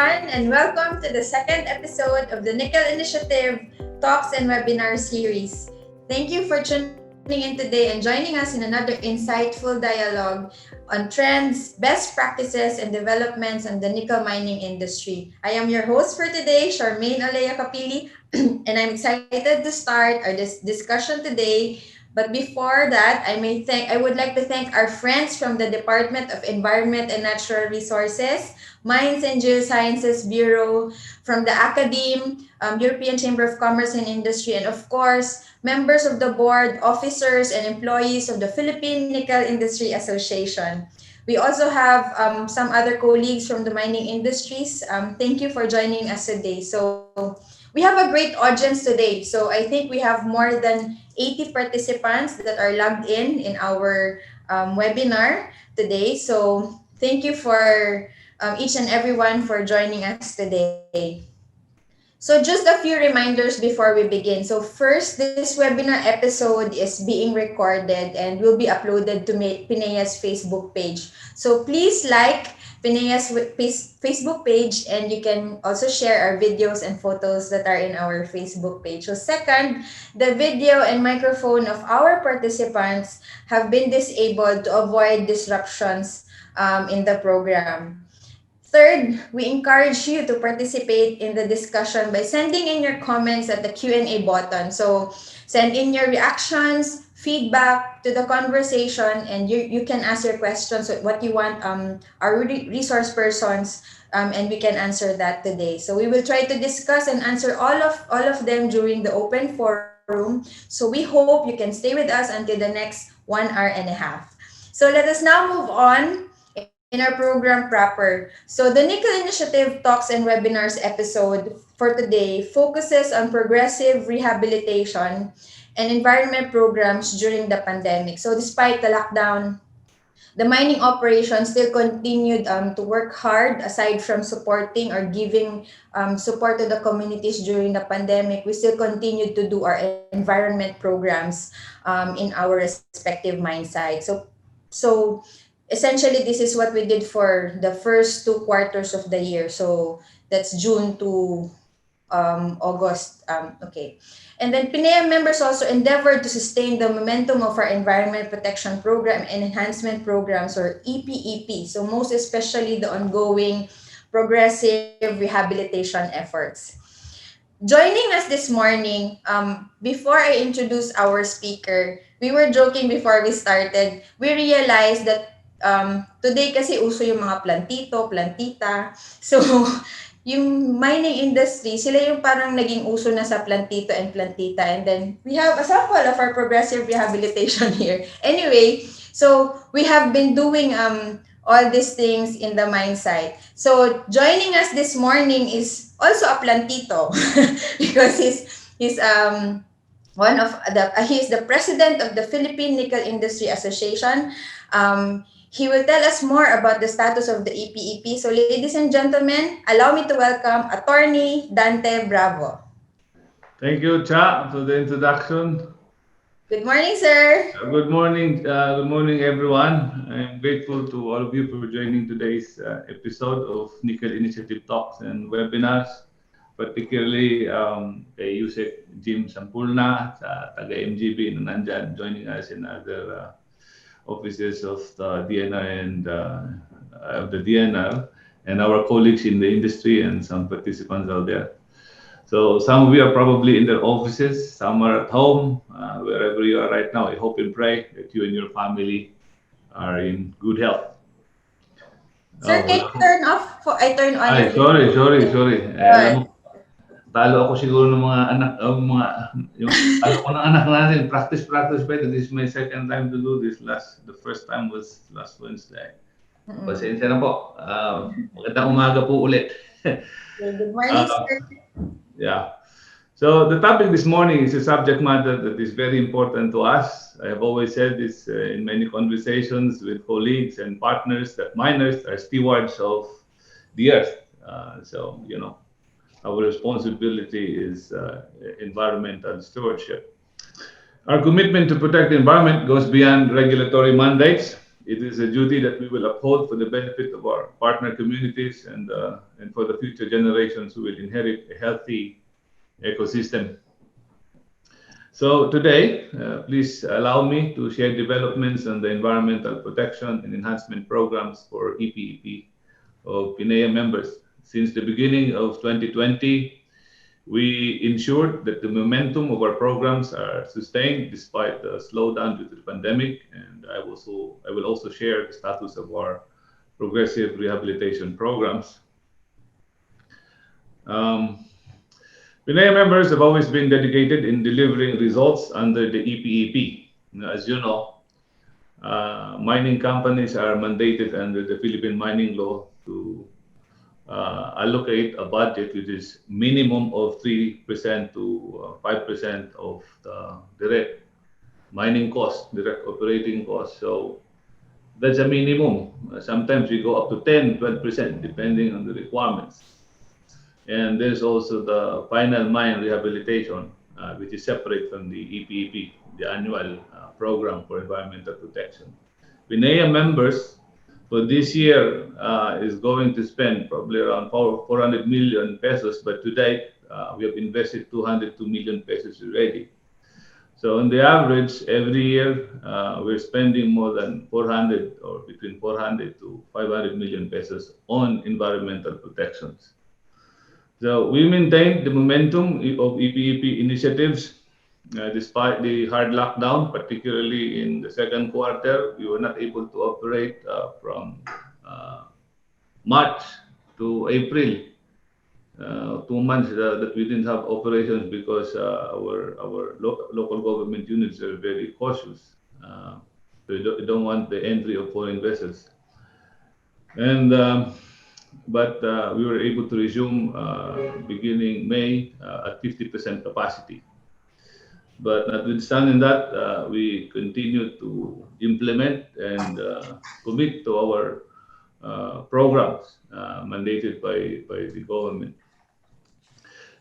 everyone, and welcome to the second episode of the Nickel Initiative Talks and Webinar Series. Thank you for tuning in today and joining us in another insightful dialogue on trends, best practices, and developments in the nickel mining industry. I am your host for today, Charmaine Olea Kapili, and I'm excited to start our discussion today. But before that, I would like to thank our friends from the Department of Environment and Natural Resources, Mines and Geosciences Bureau, from the Academe, European Chamber of Commerce and Industry, and of course, members of the board, officers, and employees of the Philippine Nickel Industry Association. We also have some other colleagues from the mining industries. Thank you for joining us today. So we have a great audience today. So I think we have more than 80 participants that are logged in our webinar today. So thank you for each and everyone for joining us today. So just a few reminders before we begin. So first, this webinar episode is being recorded and will be uploaded to PNIA's Facebook page. So please like PNIA's Facebook page, and you can also share our videos and photos that are in our Facebook page. So second, the video and microphone of our participants have been disabled to avoid disruptions in the program. Third, we encourage you to participate in the discussion by sending in your comments at the Q&A button. So send in your reactions, feedback to the conversation, and you can ask your questions, what you want our resource persons, and we can answer that today. So we will try to discuss and answer all of them during the open forum. So we hope you can stay with us until the next 1 hour and a half. So let us now move on in our program proper. So the Nickel Initiative Talks and Webinars episode for today focuses on progressive rehabilitation and environment programs during the pandemic. So despite the lockdown, the mining operations still continued to work hard. Aside from supporting or giving support to the communities during the pandemic, we still continued to do our environment programs in our respective mine sites. So essentially, this is what we did for the first 2 quarters of the year. So that's June to August. Okay. And then PNIA members also endeavored to sustain the momentum of our Environment Protection Program and Enhancement Programs, or EPEP. So most especially the ongoing progressive rehabilitation efforts. Joining us this morning, before I introduce our speaker, we were joking before we started. We realized that today kasi uso yung mga plantito, plantita. So, yung mining industry, sila yung parang naging uso na sa plantito and plantita. And then, we have a sample of our progressive rehabilitation here. Anyway, so we have been doing all these things in the mine site. So, joining us this morning is also a plantito because he's one of the he's the president of the Philippine Nickel Industry Association. He will tell us more about the status of the EPEP. So, ladies and gentlemen, allow me to welcome Attorney Dante Bravo. Thank you, Cha, for the introduction. Good morning, sir. Good morning, everyone. I'm grateful to all of you for joining today's episode of Nickel Initiative Talks and Webinars, particularly kay Yusek Jim Sampulna, sa taga-MGB na nandyan, joining us in other offices of the DNR and of the DNR, and our colleagues in the industry and some participants out there. So some of you are probably in their offices, some are at home, wherever you are right now. I hope and pray that you and your family are in good health. Sir, can you turn off? I turn on. Ay, sorry. Alam mo, talo ako siguro ng mga anak, talo ko ng anak natin. Practice pa. This is my second time to do this. The first time was last Wednesday. Pasensya na po. Magandang umaga po ulit. Good morning, sir. Yeah. So the topic this morning is a subject matter that is very important to us. I have always said this in many conversations with colleagues and partners, that miners are stewards of the earth. So, our responsibility is environmental stewardship. Our commitment to protect the environment goes beyond regulatory mandates. It is a duty that we will uphold for the benefit of our partner communities and for the future generations who will inherit a healthy ecosystem. So today, please allow me to share developments on the environmental protection and enhancement programs for EPEP of PNIA members. Since the beginning of 2020, we ensured that the momentum of our programs are sustained despite the slowdown due to the pandemic, and I will also share the status of our progressive rehabilitation programs. Um, PNIA members have always been dedicated in delivering results under the EPEP. As you know, mining companies are mandated under the Philippine mining law to allocate a budget which is minimum of 3% to 5% of the direct mining cost, direct operating cost. So that's a minimum. Sometimes we go up to 10, 12% depending on the requirements. And there's also the final mine rehabilitation, which is separate from the EPEP, the annual program for environmental protection. PNIA members for this year is going to spend probably around 400 million pesos, but to date we have invested 202 million pesos already. So on the average, every year we're spending more than 400 or between 400 to 500 million pesos on environmental protections. So we maintained the momentum of EPEP initiatives despite the hard lockdown, particularly in the second quarter. We were not able to operate from uh, March to April, 2 months that we didn't have operations because our local government units are very cautious. They don't want the entry of foreign vessels. And but we were able to resume beginning May at 50% capacity. But notwithstanding that, we continue to implement and commit to our programs mandated by the government.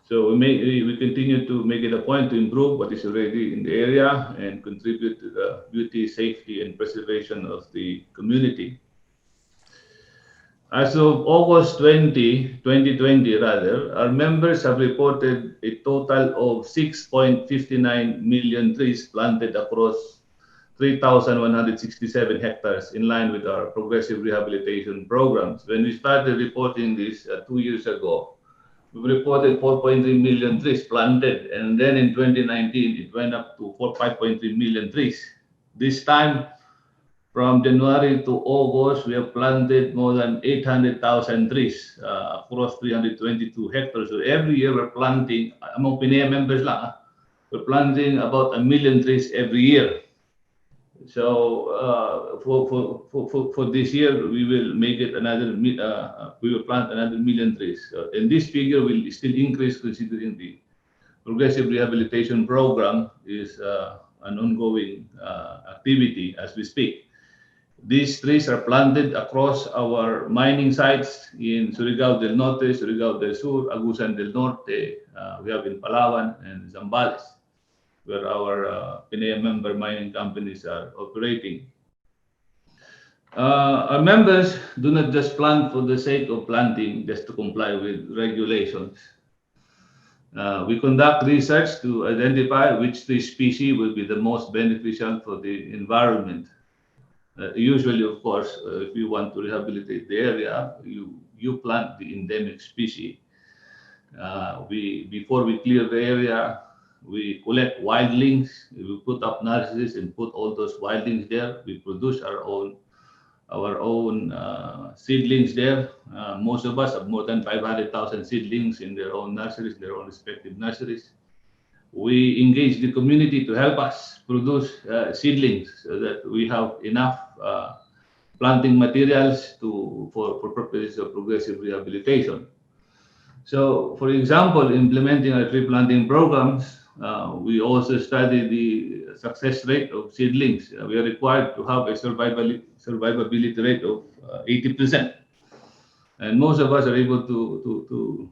So we continue to make it a point to improve what is already in the area and contribute to the beauty, safety, and preservation of the community. As of August 2020 rather, our members have reported a total of 6.59 million trees planted across 3,167 hectares in line with our progressive rehabilitation programs. When we started reporting this 2 years ago, we reported 4.3 million trees planted, and then in 2019 it went up to 5.3 million trees. This time, from January to August, we have planted more than 800,000 trees across 322 hectares. So every year we're planting, among PNIA members lang, we're planting about 1 million trees every year. So for this year, we will make it we will plant another 1 million trees. And this figure will still increase considering the progressive rehabilitation program is an ongoing activity as we speak. These trees are planted across our mining sites in Surigao del Norte, Surigao del Sur, Agusan del Norte. We have in Palawan and Zambales, where our PNIA member mining companies are operating. Our members do not just plant for the sake of planting, just to comply with regulations. We conduct research to identify which tree species will be the most beneficial for the environment. Usually, of course, if you want to rehabilitate the area, you plant the endemic species. Before we clear the area, we collect wildlings. We put up nurseries and put all those wildlings there. We produce our own seedlings there. Most of us have more than 500,000 seedlings in their own nurseries, their own respective nurseries. We engage the community to help us produce seedlings so that we have enough planting materials for purposes of progressive rehabilitation. So, for example, implementing our tree planting programs, we also study the success rate of seedlings. We are required to have a survivability rate of 80%. And most of us are able to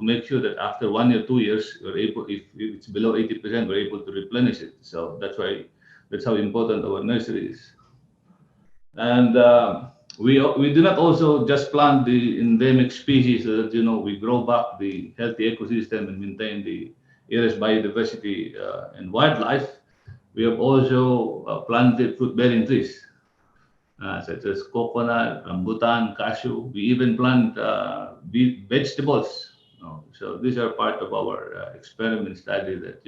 make sure that after 1 year, 2 years, we're able, if it's below 80%, we're able to replenish it. So that's how important our nursery is. And we do not also just plant the endemic species so that we grow back the healthy ecosystem and maintain the area's biodiversity and wildlife. We have also planted fruit-bearing trees such as coconut, rambutan, cashew. We even plant vegetables. So these are part of our experiment study that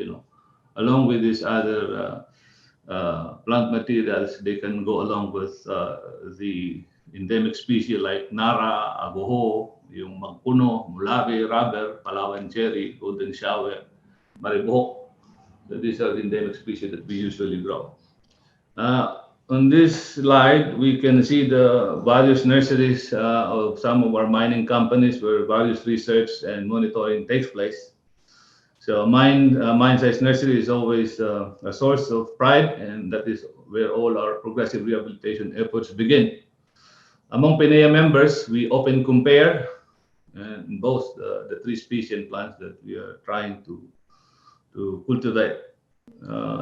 along with these other plant materials, they can go along with the endemic species like Nara, Agoho, yung Magpuno, Mulabi, Rubber, Palawan Cherry, Golden Shower, Maribohok. So these are the endemic species that we usually grow. On this slide, we can see the various nurseries of some of our mining companies where various research and monitoring takes place. So mine-sized nursery is always a source of pride, and that is where all our progressive rehabilitation efforts begin. Among PNIA members, we often compare both the three species and plants that we are trying to cultivate.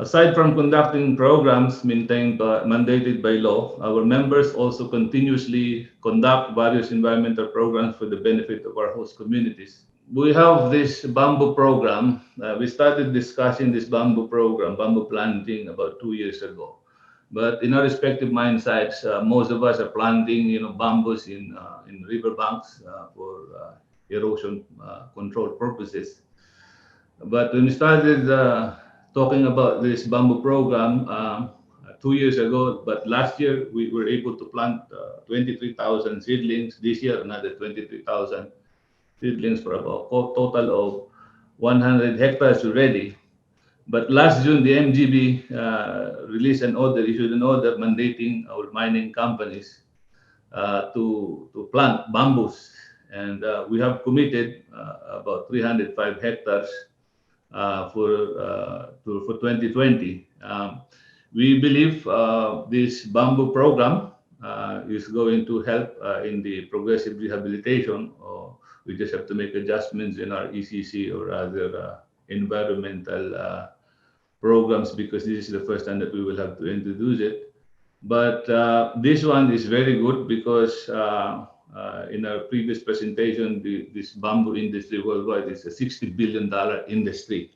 Aside from conducting programs mandated by law, our members also continuously conduct various environmental programs for the benefit of our host communities. We have this bamboo program. We started discussing this bamboo program, bamboo planting, about 2 years ago. But in our respective mine sites, most of us are planting, bamboos in riverbanks for erosion control purposes. But when we started talking about this bamboo program 2 years ago, but last year we were able to plant 23,000 seedlings. This year, another 23,000 seedlings for about a total of 100 hectares already. But last June, the MGB issued an order mandating our mining companies to plant bamboos. And we have committed about 305 hectares for 2020. We believe this bamboo program is going to help in the progressive rehabilitation. We just have to make adjustments in our ECC or other environmental programs because this is the first time that we will have to introduce it. But this one is very good because in our previous presentation, this bamboo industry worldwide is a $60 billion industry.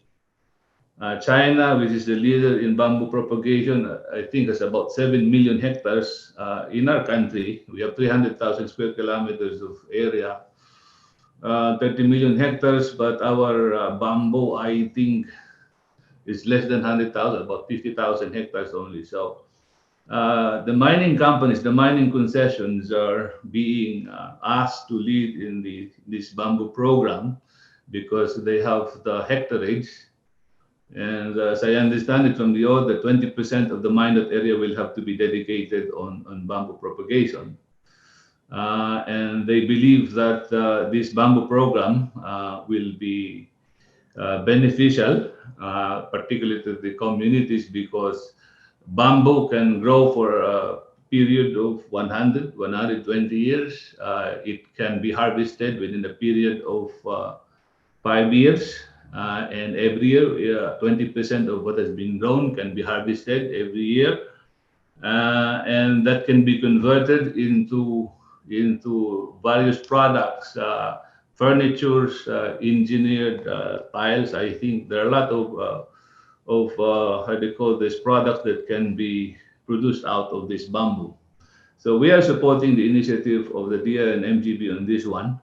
China, which is the leader in bamboo propagation, I think has about 7 million hectares. In our country, we have 300,000 square kilometers of area, 30 million hectares, but our bamboo, I think, is less than 100,000, about 50,000 hectares only. So the mining companies, the mining concessions are being asked to lead in this bamboo program because they have the hectareage. And as I understand it from the order, 20% of the mined area will have to be dedicated on bamboo propagation. And they believe that this bamboo program will be beneficial, particularly to the communities, because bamboo can grow for a period of 100, 120 years. It can be harvested within a period of 5 years. And every year, 20% of what has been grown can be harvested every year. And that can be converted into various products, furnitures, engineered tiles. I think there are a lot of how do you call this, products that can be produced out of this bamboo. So we are supporting the initiative of the DR and MGB on this one,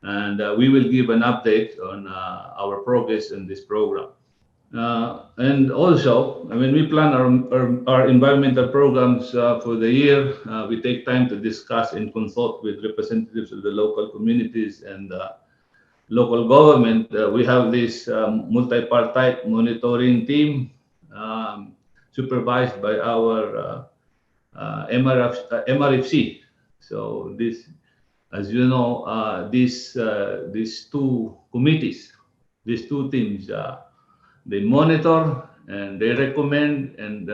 and we will give an update on our progress in this program. And also, when we plan our environmental programs for the year, we take time to discuss and consult with representatives of the local communities and local government. We have this multi-partite monitoring team supervised by our MRFC. So this, as you know, these two committees, these two teams, they monitor and they recommend and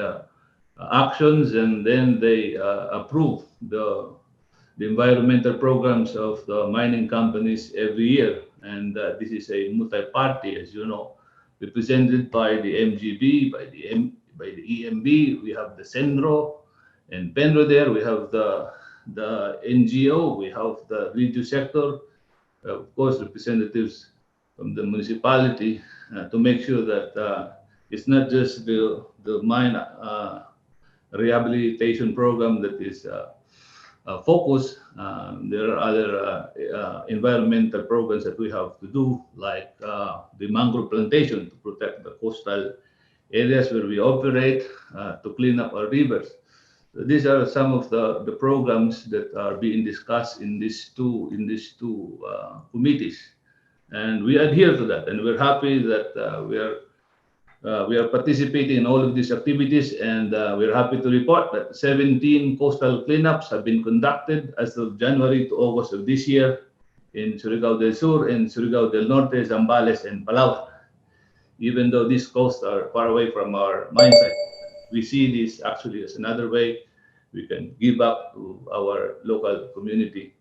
actions, and then they approve the environmental programs of the mining companies every year. And this is a multi-party, as you know, represented by the MGB, by the EMB. We have the Centro, and Penro there. We have the NGO, we have the religious sector, of course, representatives from the municipality to make sure that it's not just the mine rehabilitation program that is focused. There are other environmental programs that we have to do, like the mangrove plantation to protect the coastal areas where we operate, to clean up our rivers. So these are some of the programs that are being discussed in these two committees, and we adhere to that. And we're happy that we are participating in all of these activities, and we're happy to report that 17 coastal cleanups have been conducted as of January to August of this year in Surigao del Sur and Surigao del Norte, Zambales, and Palawan. Even though these coasts are far away from our mine site, we see this actually as another way we can give back to our local community.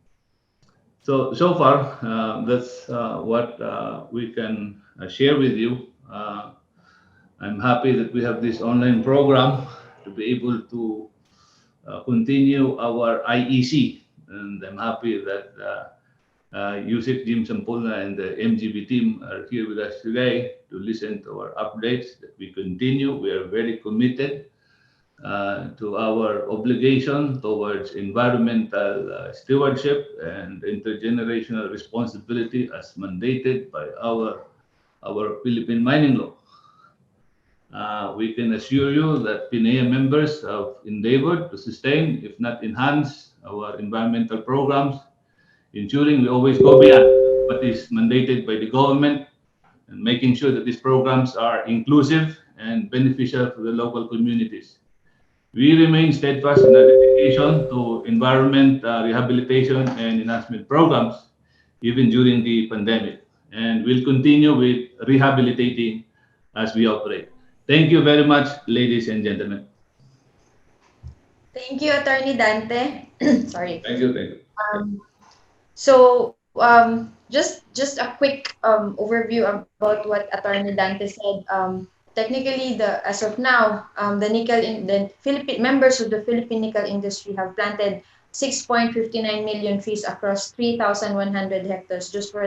So far, that's what we can share with you. I'm happy that we have this online program to be able to continue our IEC, and I'm happy that Yusik Jim Sampulna and the MGB team are here with us today to listen to our updates. That we continue. We are very committed to our obligation towards environmental stewardship and intergenerational responsibility as mandated by our Philippine mining law. We can assure you that PNIA members have endeavored to sustain, if not enhance, our environmental programs, ensuring we always go beyond what is mandated by the government and making sure that these programs are inclusive and beneficial for the local communities. We remain steadfast in our dedication to environment rehabilitation and enhancement programs, even during the pandemic, and we'll continue with rehabilitating as we operate. Thank you very much, ladies and gentlemen. Thank you, Attorney Dante. Sorry. Thank you. Thank you. So just a quick overview about what Attorney Dante said. Technically, as of now, the Philippine members of the Philippine nickel industry have planted 6.59 million trees across 3,100 hectares just for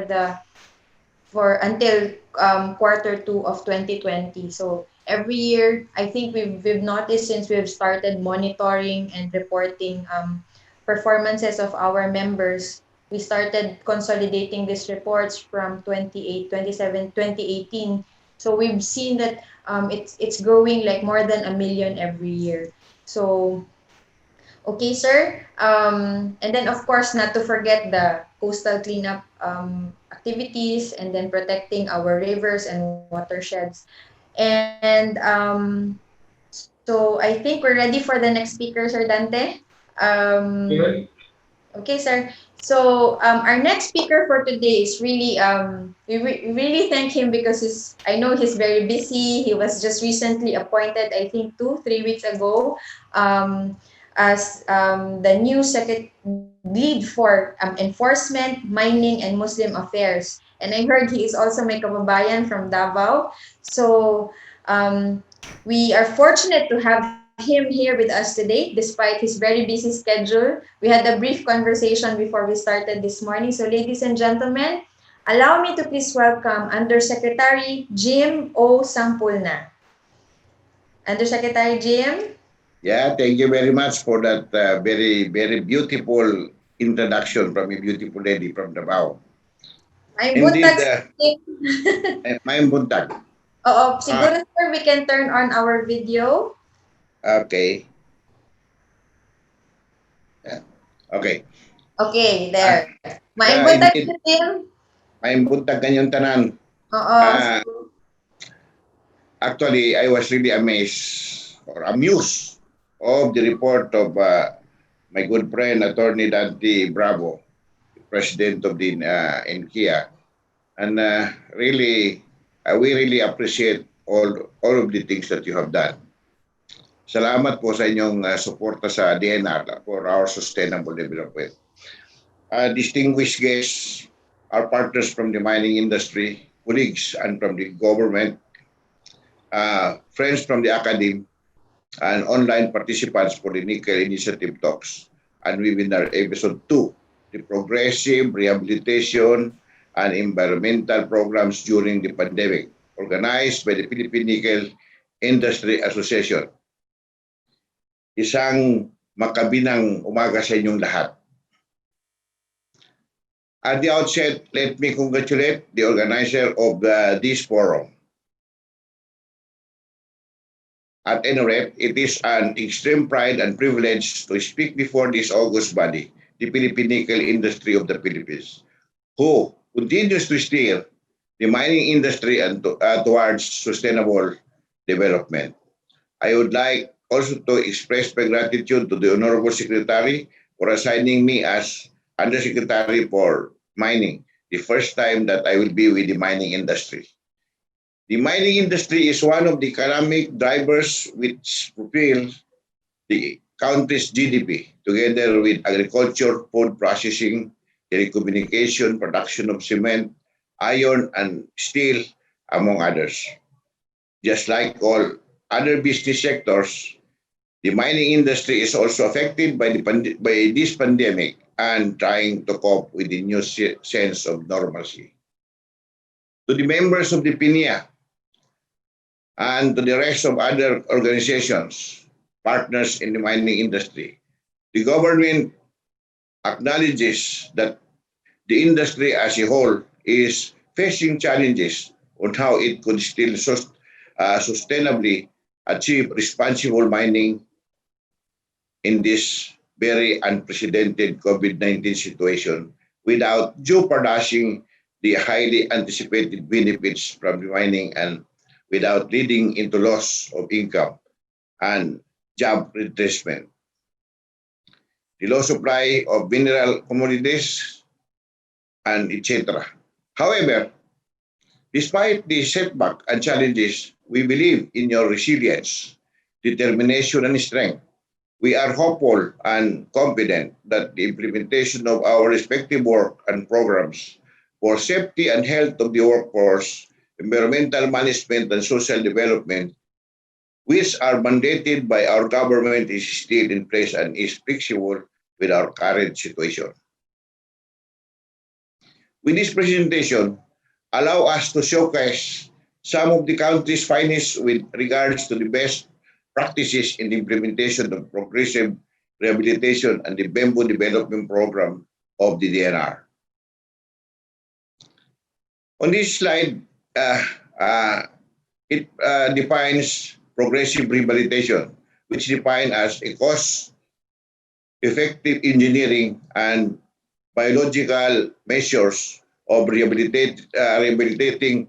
until quarter 2 of 2020. So every year, I think we've noticed since we've started monitoring and reporting performances of our members. We started consolidating these reports from 2018. So we've seen that it's growing like more than a million every year. So okay, sir. And then, of course, not to forget the coastal cleanup activities and then protecting our rivers and watersheds. And so I think we're ready for the next speaker, Sir Dante. Okay. Okay, sir. So our next speaker for today is really we really thank him because I know he's very busy. He was just recently appointed, I think 2-3 weeks ago, as the new lead for enforcement, mining, and Muslim affairs. And I heard he is also my kababayan from Davao. So we are fortunate to have him here with us today, despite his very busy schedule. We had a brief conversation before we started this morning. So, ladies and gentlemen, allow me to please welcome Undersecretary Jim O. Sampulna. Undersecretary Jim? Yeah, thank you very much for that very, very beautiful introduction from a beautiful lady from Davao. May Indeed, buntag. may buntag. Oo, siguro sir, we can turn on our video. Okay. Yeah. Okay. Okay, there. May Yeah, buntag indeed. Jim? May buntag kanyang tanan. Oo. Actually, I was really amazed or amused of the report of my good friend, Attorney Dante Bravo, President of the ENHIA. And really, we really appreciate all of the things that you have done. Salamat po sa inyong suporta sa DNR for our sustainable development. Distinguished guests, our partners from the mining industry, colleagues and from the government, friends from the academy, and online participants for the Nickel Initiative Talks and Webinar Episode 2, the Progressive Rehabilitation and Environmental Programs During the Pandemic, organized by the Philippine Nickel Industry Association. Isang makabinang umaga sa inyong lahat. At the outset, let me congratulate the organizer of this forum. At any rate, it is an extreme pride and privilege to speak before this august body, the Philippine Nickel Industry of the Philippines, who continues to steer the mining industry and towards sustainable development. I would like also to express my gratitude to the Honorable Secretary for assigning me as Undersecretary for Mining, the first time that I will be with the mining industry. The mining industry is one of the economic drivers which propels the country's GDP, together with agriculture, food processing, telecommunication, production of cement, iron, and steel, among others. Just like all other business sectors, the mining industry is also affected by this pandemic and trying to cope with the new sense of normalcy. To the members of the PNIA and to the rest of other organizations, partners in the mining industry, the government acknowledges that the industry as a whole is facing challenges on how it could still sustainably achieve responsible mining in this very unprecedented COVID-19 situation without jeopardizing the highly anticipated benefits from the mining and without leading into loss of income and job retracement. The low supply of mineral commodities and etc. However, despite the setback and challenges, we believe in your resilience, determination, and strength. We are hopeful and confident that the implementation of our respective work and programs for safety and health of the workforce, environmental management, and social development, which are mandated by our government, is still in place and is flexible with our current situation. With this presentation, allow us to showcase some of the country's finest with regards to the best practices in the implementation of progressive rehabilitation and the bamboo development program of the DNR. On this slide, it defines progressive rehabilitation, which is defined as a cost-effective engineering and biological measures of rehabilitating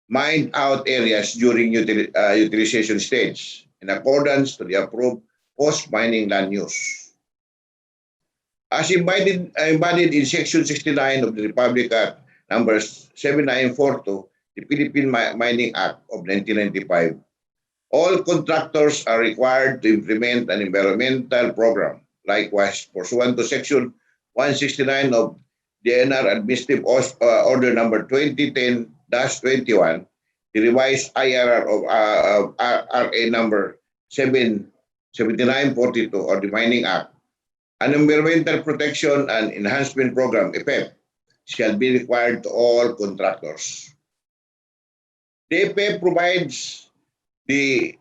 mined out areas during utilization stage in accordance to the approved post-mining land use. As embodied in Section 69 of the Republic Act numbers 7942, the Philippine Mining Act of 1995, all contractors are required to implement an environmental program. Likewise, pursuant to Section 169 of the NR Administrative Order number 2010-21, the revised IRR of RA number 7942 or the Mining Act, an environmental protection and enhancement program, EPEP, shall be required to all contractors. The EPEP provides the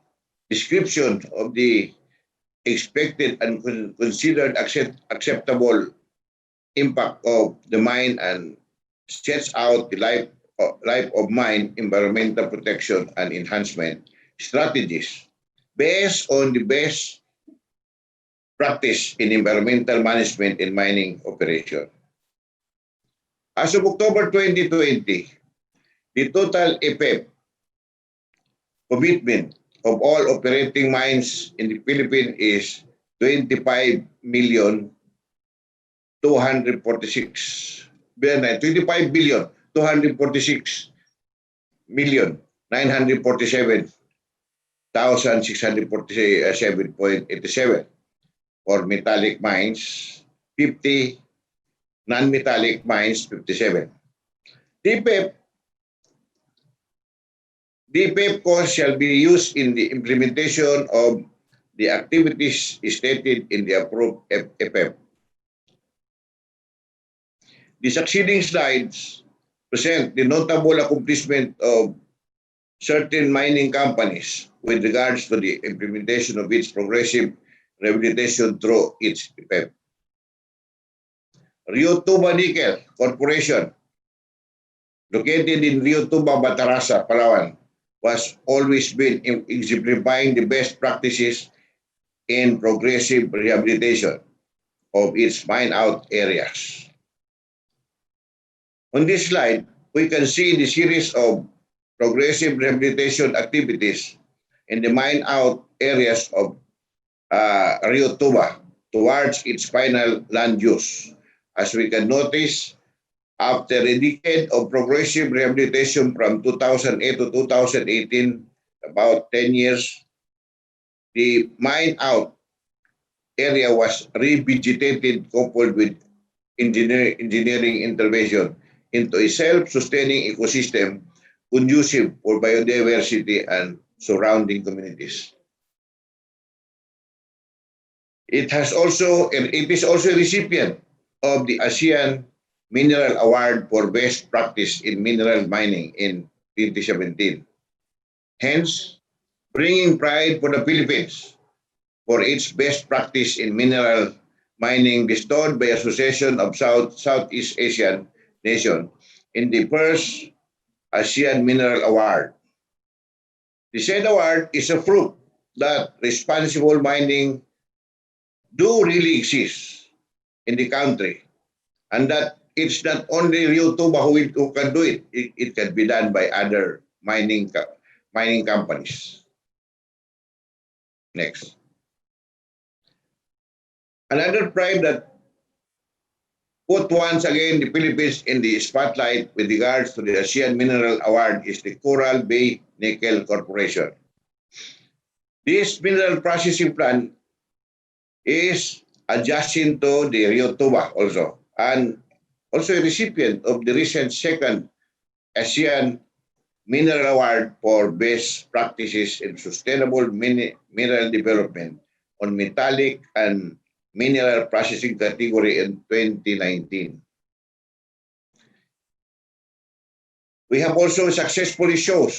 description of the expected and considered acceptable impact of the mine and sets out the life of mine environmental protection and enhancement strategies based on the best practice in environmental management and mining operation. As of October 2020, the total EPEP commitment of all operating mines in the Philippines is 25 billion 246 million 947,647.87 for metallic mines, 50 non-metallic mines, 57. DPEP cost shall be used in the implementation of the activities stated in the approved FF. The succeeding slides present the notable accomplishment of certain mining companies with regards to the implementation of its progressive rehabilitation through its FF. Rio Tuba Nickel Corporation, located in Rio Tuba, Batarasa, Palawan, was always been exemplifying the best practices in progressive rehabilitation of its mine out areas. On this slide, we can see the series of progressive rehabilitation activities in the mine out areas of Rio Tuba towards its final land use. As we can notice, after a decade of progressive rehabilitation from 2008 to 2018, about 10 years, the mine out area was revegetated coupled with engineering intervention into a self-sustaining ecosystem conducive for biodiversity and surrounding communities. It is also a recipient of the ASEAN Mineral Award for Best Practice in Mineral Mining in 2017. Hence, bringing pride for the Philippines for its best practice in mineral mining bestowed by Association of Southeast Asian Nation in the first ASEAN Mineral Award. The said award is a proof that responsible mining do really exist in the country, and that it's not only Rio Tuba who can do it. It can be done by other mining companies. Next. Another pride that put once again the Philippines in the spotlight with regards to the ASEAN Mineral Award is the Coral Bay Nickel Corporation. This mineral processing plant is adjacent to the Rio Tuba also, and also a recipient of the recent second ASEAN Mineral Award for Best Practices in Sustainable Mineral Development on Metallic and Mineral Processing category in 2019. We have also successfully showing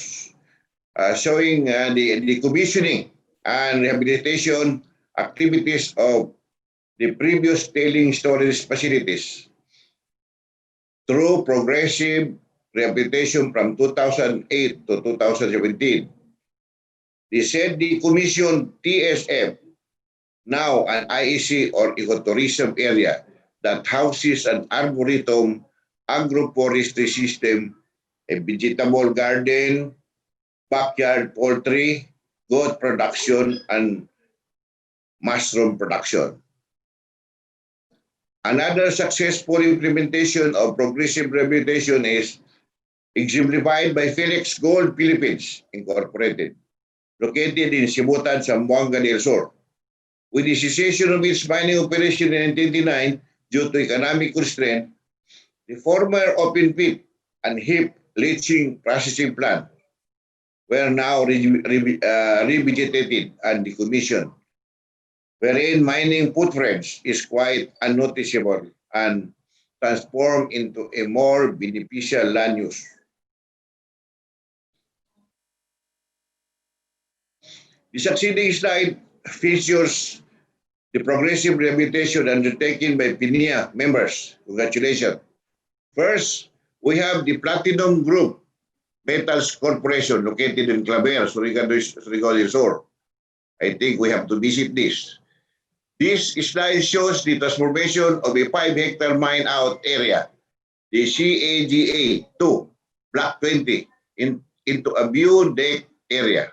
the commissioning and rehabilitation activities of the previous tailing storage facilities through progressive rehabilitation from 2008 to 2017. They said the commission TSF, now an IEC or ecotourism area that houses an arboretum, agroforestry system, a vegetable garden, backyard poultry, goat production, and mushroom production. Another successful implementation of progressive rehabilitation is exemplified by PHILEX Gold Philippines Incorporated, located in Sibutan, Zamboanga del Sur. With the cessation of its mining operation in 1999 due to economic constraint, the former open pit and heap leaching processing plant were now revegetated and decommissioned, wherein mining footprints is quite unnoticeable and transformed into a more beneficial land use. The succeeding slide features the progressive rehabilitation undertaken by PNIA members. Congratulations. First, we have the Platinum Group Metals Corporation located in Claver, Surigao del Sur. I think we have to visit this. This slide shows the transformation of a 5-hectare mine out area, the CAGA 2, Block 20, into a view deck area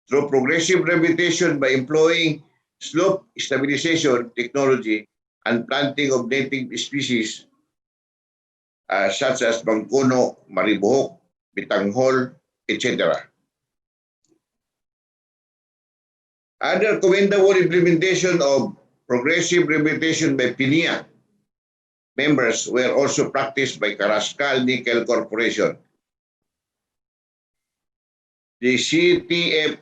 through progressive rehabilitation by employing slope stabilization technology and planting of native species such as bangkuno, maribuhok, bitanghol, etc. Other commendable implementation of progressive rehabilitation by PNIA members were also practiced by Carrascal Nickel Corporation. The CTF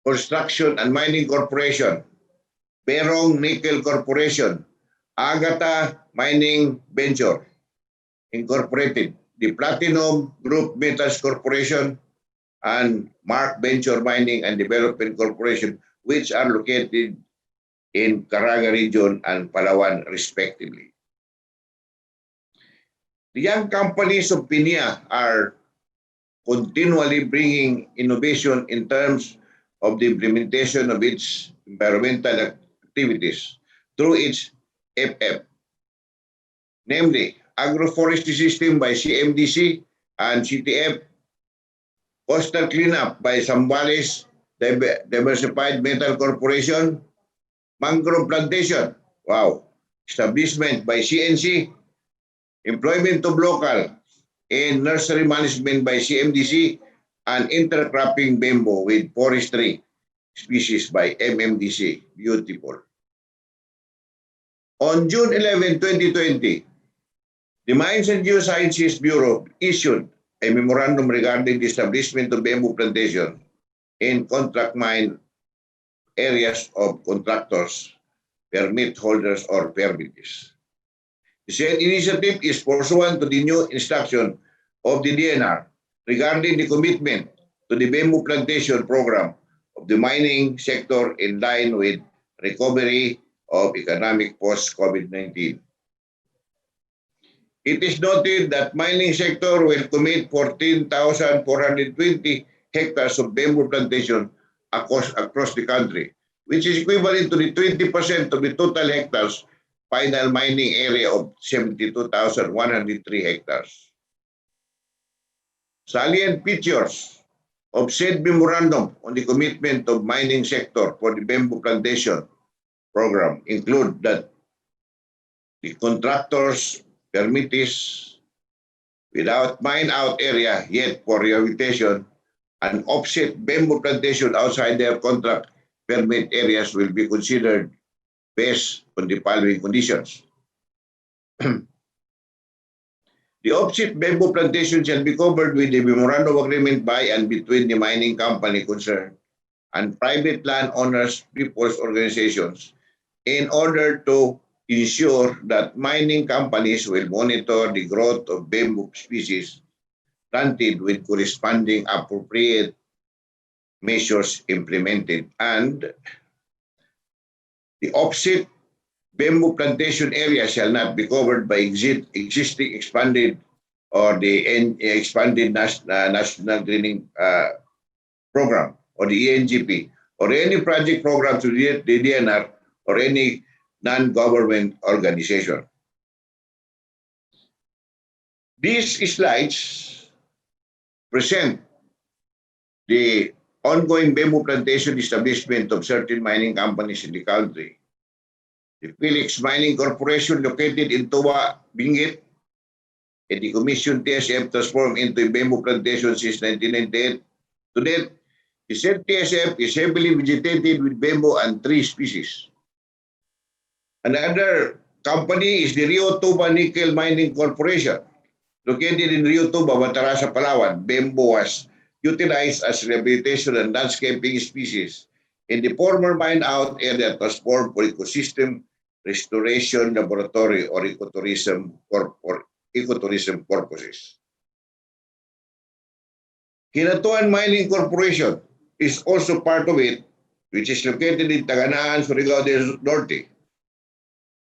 Construction and Mining Corporation, Berong Nickel Corporation, Agata Mining Venture Incorporated, the Platinum Group Metals Corporation, and Mark Venture Mining and Development Corporation, which are located in Caraga region and Palawan respectively. The young companies of PNIA are continually bringing innovation in terms of the implementation of its environmental activities through its FF, namely agroforestry system by CMDC and CTF, coastal cleanup by Zambales Diversified Metal Corporation, mangrove plantation, wow, establishment by CNC, employment of local in nursery management by CMDC, and intercropping bamboo with forestry species by MMDC. Beautiful. On June 11, 2020, the Mines and Geosciences Bureau issued a memorandum regarding the establishment of bamboo plantation in contract mine areas of contractors, permit holders, or permitters. The said initiative is pursuant to the new instruction of the DNR regarding the commitment to the bamboo plantation program of the mining sector in line with recovery of economic post-COVID-19. It is noted that mining sector will commit 14,420 hectares of bamboo plantation across the country, which is equivalent to the 20% of the total hectares final mining area of 72,103 hectares. Salient features of said memorandum on the commitment of mining sector for the bamboo plantation program include that the contractors, permittees without mine out area yet for rehabilitation and offset bamboo plantation outside their contract permit areas will be considered based on the following conditions. The offset bamboo plantation shall be covered with a memorandum of agreement by and between the mining company concerned and private landowners, people's organizations in order to ensure that mining companies will monitor the growth of bamboo species planted with corresponding appropriate measures implemented, and the offset bamboo plantation area shall not be covered by existing expanded or the expanded national greening program or the ENGP or any project program to the DNR or any non-government organization. These slides present the ongoing bamboo plantation establishment of certain mining companies in the country. The PHILEX Mining Corporation located in Toa, Benguet, and the Commission TSF transformed into a bamboo plantation since 1998. To date, the said TSF is heavily vegetated with bamboo and tree species. Another company is the Rio Tuba Nickel Mining Corporation. Located in Rio Tuba, Matarasa, Palawan, bamboo was utilized as rehabilitation and landscaping species in the former mine out area transformed for ecosystem restoration laboratory or ecotourism purposes. Hinatuan Mining Corporation is also part of it, which is located in Taganaan, Surigao del Norte.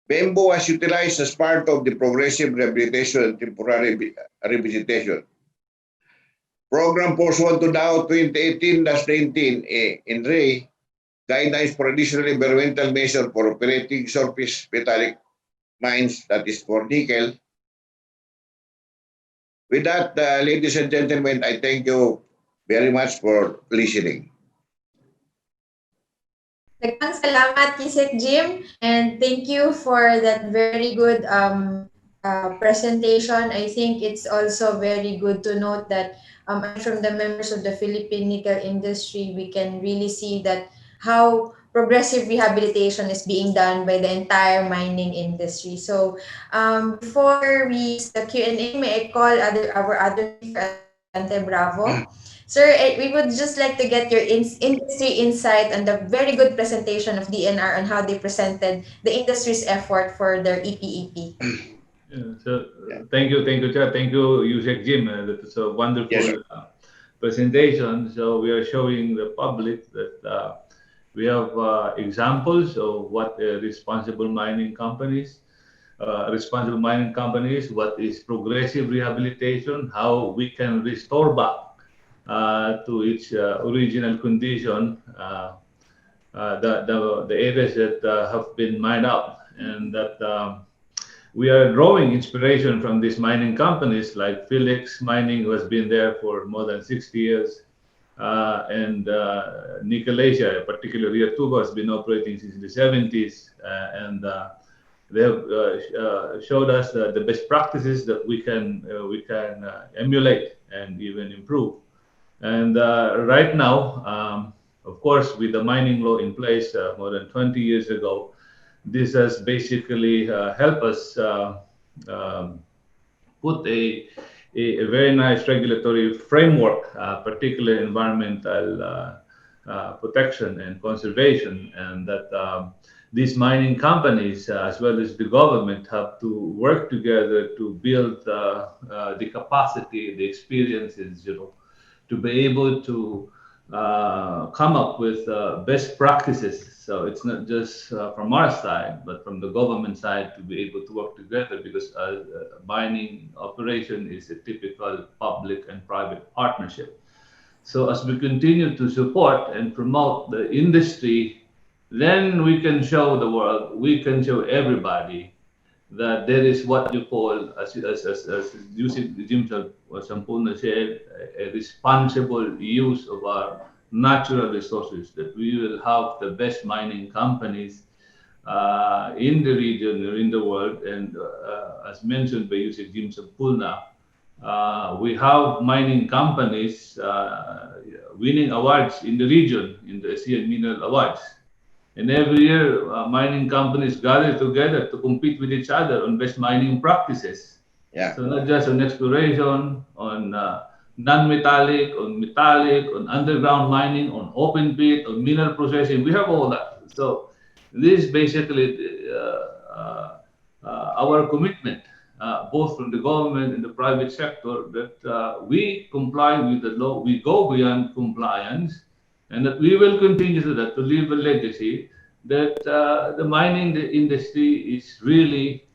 Bamboo was utilized as part of the progressive rehabilitation and temporary revisitation program pursuant to DAO 2018-19 in RE, guidelines for additional environmental measure for operating surface metallic mines, that is for nickel. With that, ladies and gentlemen, I thank you very much for listening. Daghang salamat, Kisek Jim, and thank you for that very good presentation. I think it's also very good to note that from the members of the Philippine nickel industry, we can really see that how progressive rehabilitation is being done by the entire mining industry. So before we use the Q&A, may I call our other speaker, Ante Bravo. Sir, we would just like to get your industry insight on the very good presentation of DNR on how they presented the industry's effort for their EPEP. Yeah, so Yeah. thank you, Chair. Thank you, Yusek Jim. That was a Yes, sir. wonderful presentation. So we are showing the public that we have examples of what responsible mining companies, what is progressive rehabilitation, how we can restore back to its original condition the areas that have been mined out, and that we are drawing inspiration from these mining companies like PHILEX Mining, who has been there for more than 60 years, and Nicolasia, particularly Rio has been operating since the 70s, and they have showed us the best practices that we can emulate and even improve. And right now, of course, with the mining law in place more than 20 years ago, this has basically helped us um, put a very nice regulatory framework, particularly environmental protection and conservation, and that these mining companies, as well as the government, have to work together to build the capacity, the experiences, to be able to come up with best practices. So it's not just from our side, but from the government side to be able to work together, because mining operation is a typical public and private partnership. So as we continue to support and promote the industry, then we can show the world, we can show everybody that there is what you call, as using Jim Sampurna said, a responsible use of our natural resources, that we will have the best mining companies in the region or in the world. And as mentioned by Yusuf Jim Sampurna, we have mining companies winning awards in the region, in the ASEAN Mineral Awards. And every year, mining companies gather together to compete with each other on best mining practices. Yeah. So not just on exploration, on non-metallic, on metallic, on underground mining, on open pit, on mineral processing. We have all that. So this is basically our commitment, both from the government and the private sector, that we comply with the law, we go beyond compliance, and that we will continue to that, to leave a legacy that the mining industry is really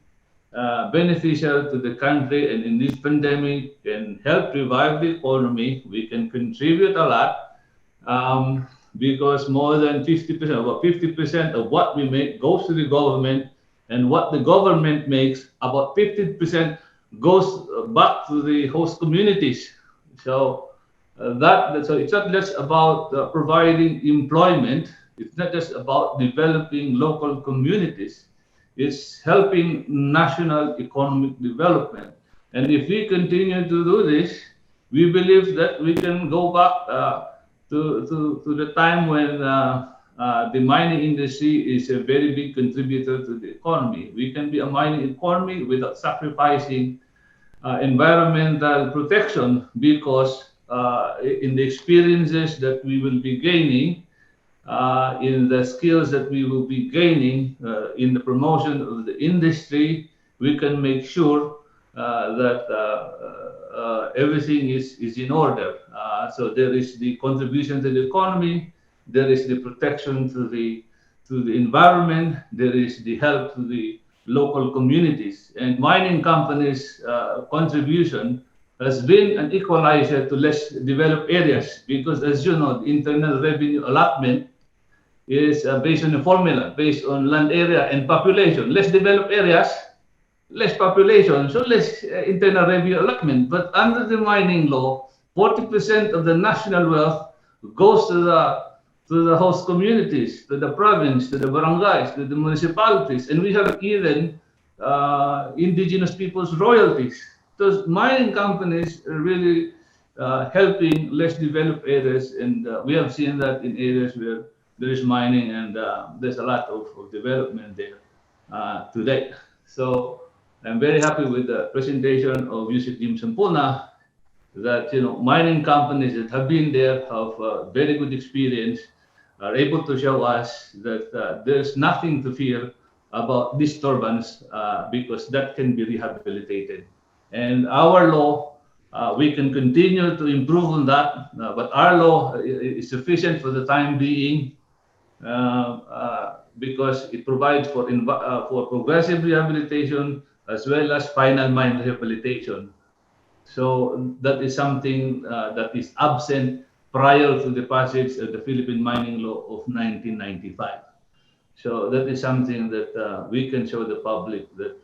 beneficial to the country, and in this pandemic can help revive the economy. We can contribute a lot, because more than 50%, about 50% of what we make goes to the government, and what the government makes, about 50% goes back to the host communities. So so it's not just about providing employment. It's not just about developing local communities. It's helping national economic development. And if we continue to do this, we believe that we can go back to the time when the mining industry is a very big contributor to the economy. We can be a mining economy without sacrificing environmental protection, because in the experiences that we will be gaining, in the skills that we will be gaining in the promotion of the industry, we can make sure that everything is in order. So there is the contribution to the economy, there is the protection to the environment, there is the help to the local communities. And mining companies' contribution has been an equalizer to less developed areas, because, as you know, the internal revenue allotment is based on a formula, based on land area and population. Less developed areas, less population, so less internal revenue allotment. But under the mining law, 40% of the national wealth goes to the host communities, to the province, to the barangays, to the municipalities, and we have even indigenous people's royalties. So mining companies are really helping less developed areas, and we have seen that in areas where there is mining, and there's a lot of development there today. So I'm very happy with the presentation of Yusuf Jim Sampuna, that mining companies that have been there have very good experience, are able to show us that there's nothing to fear about disturbance because that can be rehabilitated. And our law, we can continue to improve on that, but our law is sufficient for the time being because it provides for progressive rehabilitation as well as final mine rehabilitation. So that is something that is absent prior to the passage of the Philippine Mining Law of 1995. So that is something that we can show the public that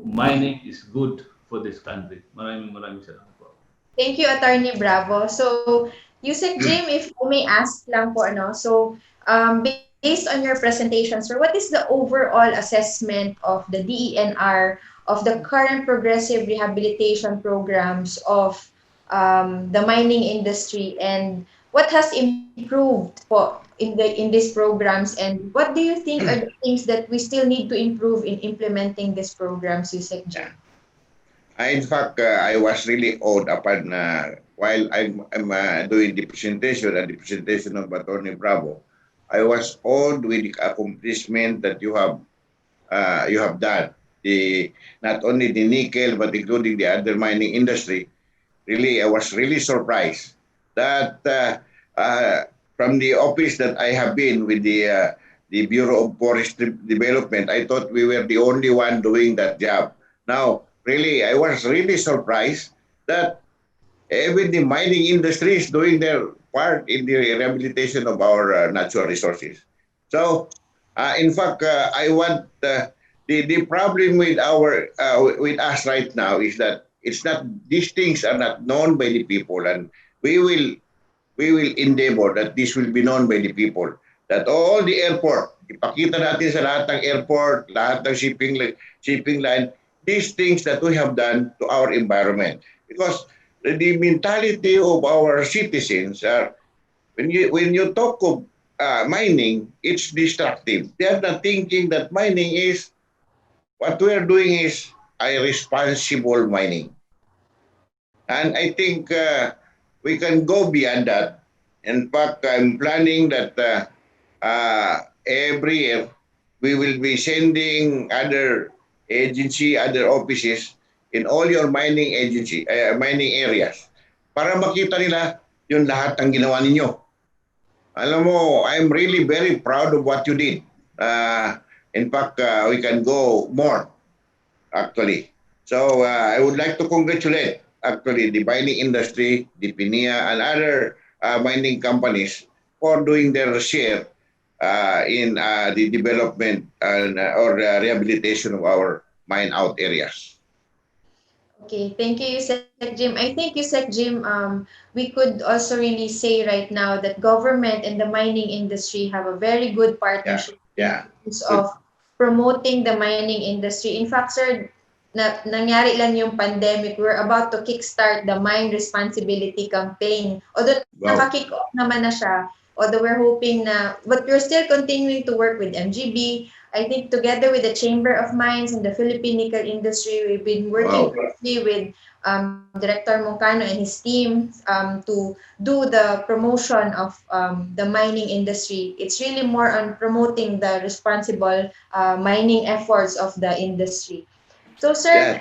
mining is good for this country. Maraming salamat po. Thank you, Attorney Bravo. So, Yusek Jim, if I may ask lang po, ano, so, based on your presentation, sir, what is the overall assessment of the DENR of the current progressive rehabilitation programs of the mining industry, and what has improved po in these programs, and what do you think are the things that we still need to improve in implementing these programs, Yusek Jim? In fact, I was really awed upon while I'm doing the presentation and the presentation of Attorney Bravo. I was awed with the accomplishment that you have done. The not only the nickel but including the other mining industry. Really, I was really surprised that from the office that I have been with the Bureau of Forest Development, I thought we were the only one doing that job. Now, really, I was really surprised that even the mining industry is doing their part in the rehabilitation of our natural resources. So, in fact, I want the problem with our with us right now is that it's not these things are not known by the people, and we will we will endeavor that this will be known by the people. That all the airport, ipakita natin sa lahat ng airport, lahat ng shipping line, these things that we have done to our environment. Because the mentality of our citizens are, when you talk of mining, it's destructive. They are not thinking that mining is, what we are doing is a responsible mining. And I think we can go beyond that. In fact, I'm planning that every year we will be sending other agency, other offices in all your mining agency, mining areas para makita nila yung lahat ng ginawa ninyo. Alam mo, I'm really very proud of what you did. In fact, we can go more, actually. So I would like to congratulate, actually, the mining industry, the PNIA, and other mining companies for doing their share in the development or rehabilitation of our mine out areas. Okay, thank you, Yusek Jim. I think, Yusek Jim, we could also really say right now that government and the mining industry have a very good partnership Yeah. in terms of promoting the mining industry. In fact, sir, nangyari lang yung pandemic, we're about to kickstart the mine responsibility campaign. Although naka-kick off naman na siya, although we're hoping na, but we're still continuing to work with MGB. I think together with the Chamber of Mines and the Philippine nickel industry, we've been working closely with Director Moncano and his team to do the promotion of the mining industry. It's really more on promoting the responsible mining efforts of the industry. So, sir,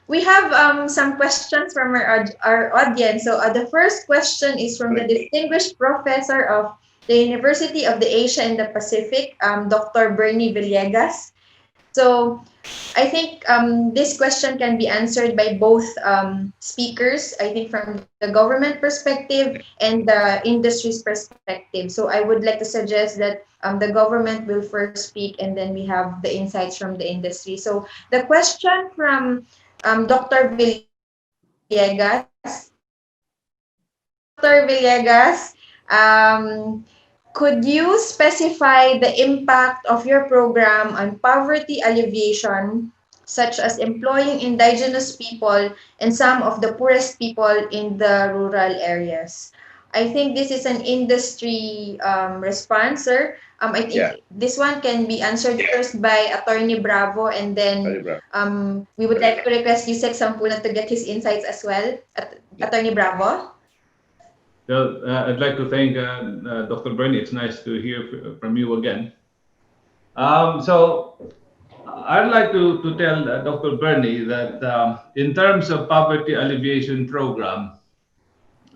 we have some questions from our audience. So, the first question is from the distinguished professor of the University of the Asia and the Pacific, Dr. Bernie Villegas. So, I think this question can be answered by both speakers, I think from the government perspective and the industry's perspective. So I would like to suggest that the government will first speak and then we have the insights from the industry. So the question from Dr. Villegas, Dr. Villegas, could you specify the impact of your program on poverty alleviation, such as employing indigenous people and some of the poorest people in the rural areas? I think this is an industry response, sir. I think Yeah. this one can be answered first by Attorney Bravo, and Sorry, then bro. we would like to request Yusek Sampuna to get his insights as well. Attorney Bravo. Well, I'd like to thank Dr. Bernie. It's nice to hear from you again. So I'd like to tell Dr. Bernie that in terms of poverty alleviation program,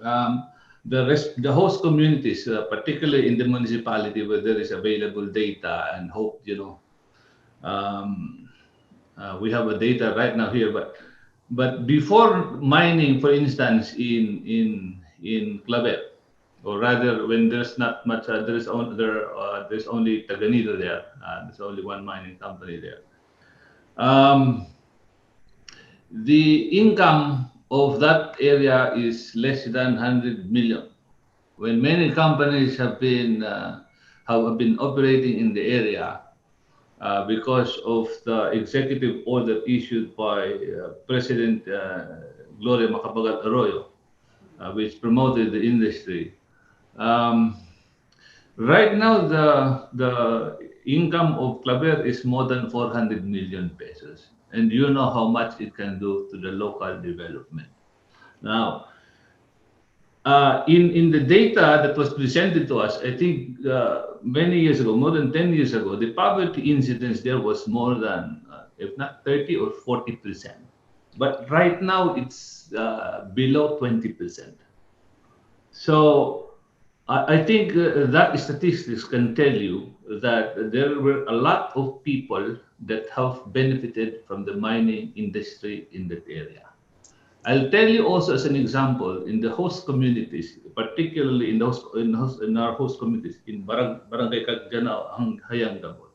um, the host communities, particularly in the municipality where there is available data and hope, um, we have a data right now here, but before mining, for instance, in Clavet, or rather when there's not much, there's only Taganido there. There's only one mining company there. Um, the income of that area is less than 100 million. When many companies have been operating in the area, because of the executive order issued by President Gloria Macapagal Arroyo, which promoted the industry. Um, right now, the income of Claver is more than 400 million pesos, and you know how much it can do to the local development. Now, in the data that was presented to us, I think many years ago, more than 10 years ago, the poverty incidence there was more than, if not 30 or 40%. But right now, it's below 20%. So I think that statistics can tell you that there were a lot of people that have benefited from the mining industry in that area. I'll tell you also as an example in the host communities, particularly in our host communities in Barangay Cagjanao, Hayang Gabon.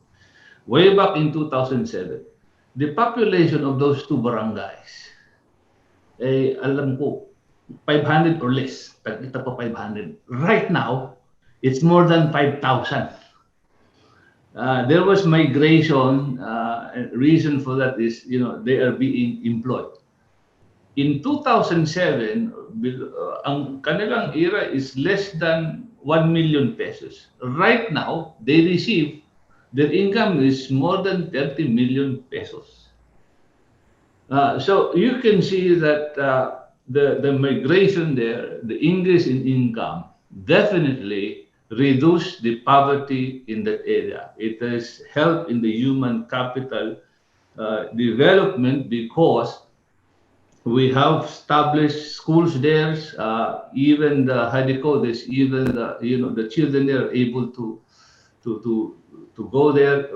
Way back in 2007, the population of those two barangays, alam ko, 500 or less. Tag-ita pa 500. Right now, it's more than 5,000. There was migration. Reason for that is, they are being employed. In 2007, ang kanilang era is less than 1 million pesos. Right now, they receive, their income is more than 30 million pesos. So you can see that the migration there, the increase in income, definitely reduce the poverty in that area. It has helped in the human capital development because we have established schools there. Even the Hadikodes, even the children there are able to to to go there,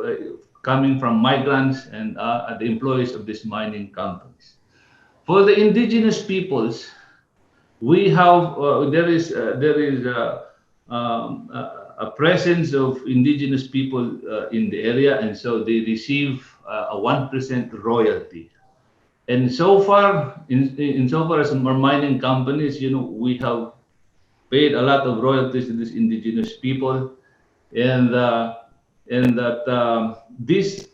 coming from migrants and the employees of these mining companies. For the indigenous peoples, we have there is a presence of indigenous people in the area, and so they receive a 1% royalty. And so far, in so far as our mining companies, we have paid a lot of royalties to these indigenous people, and that this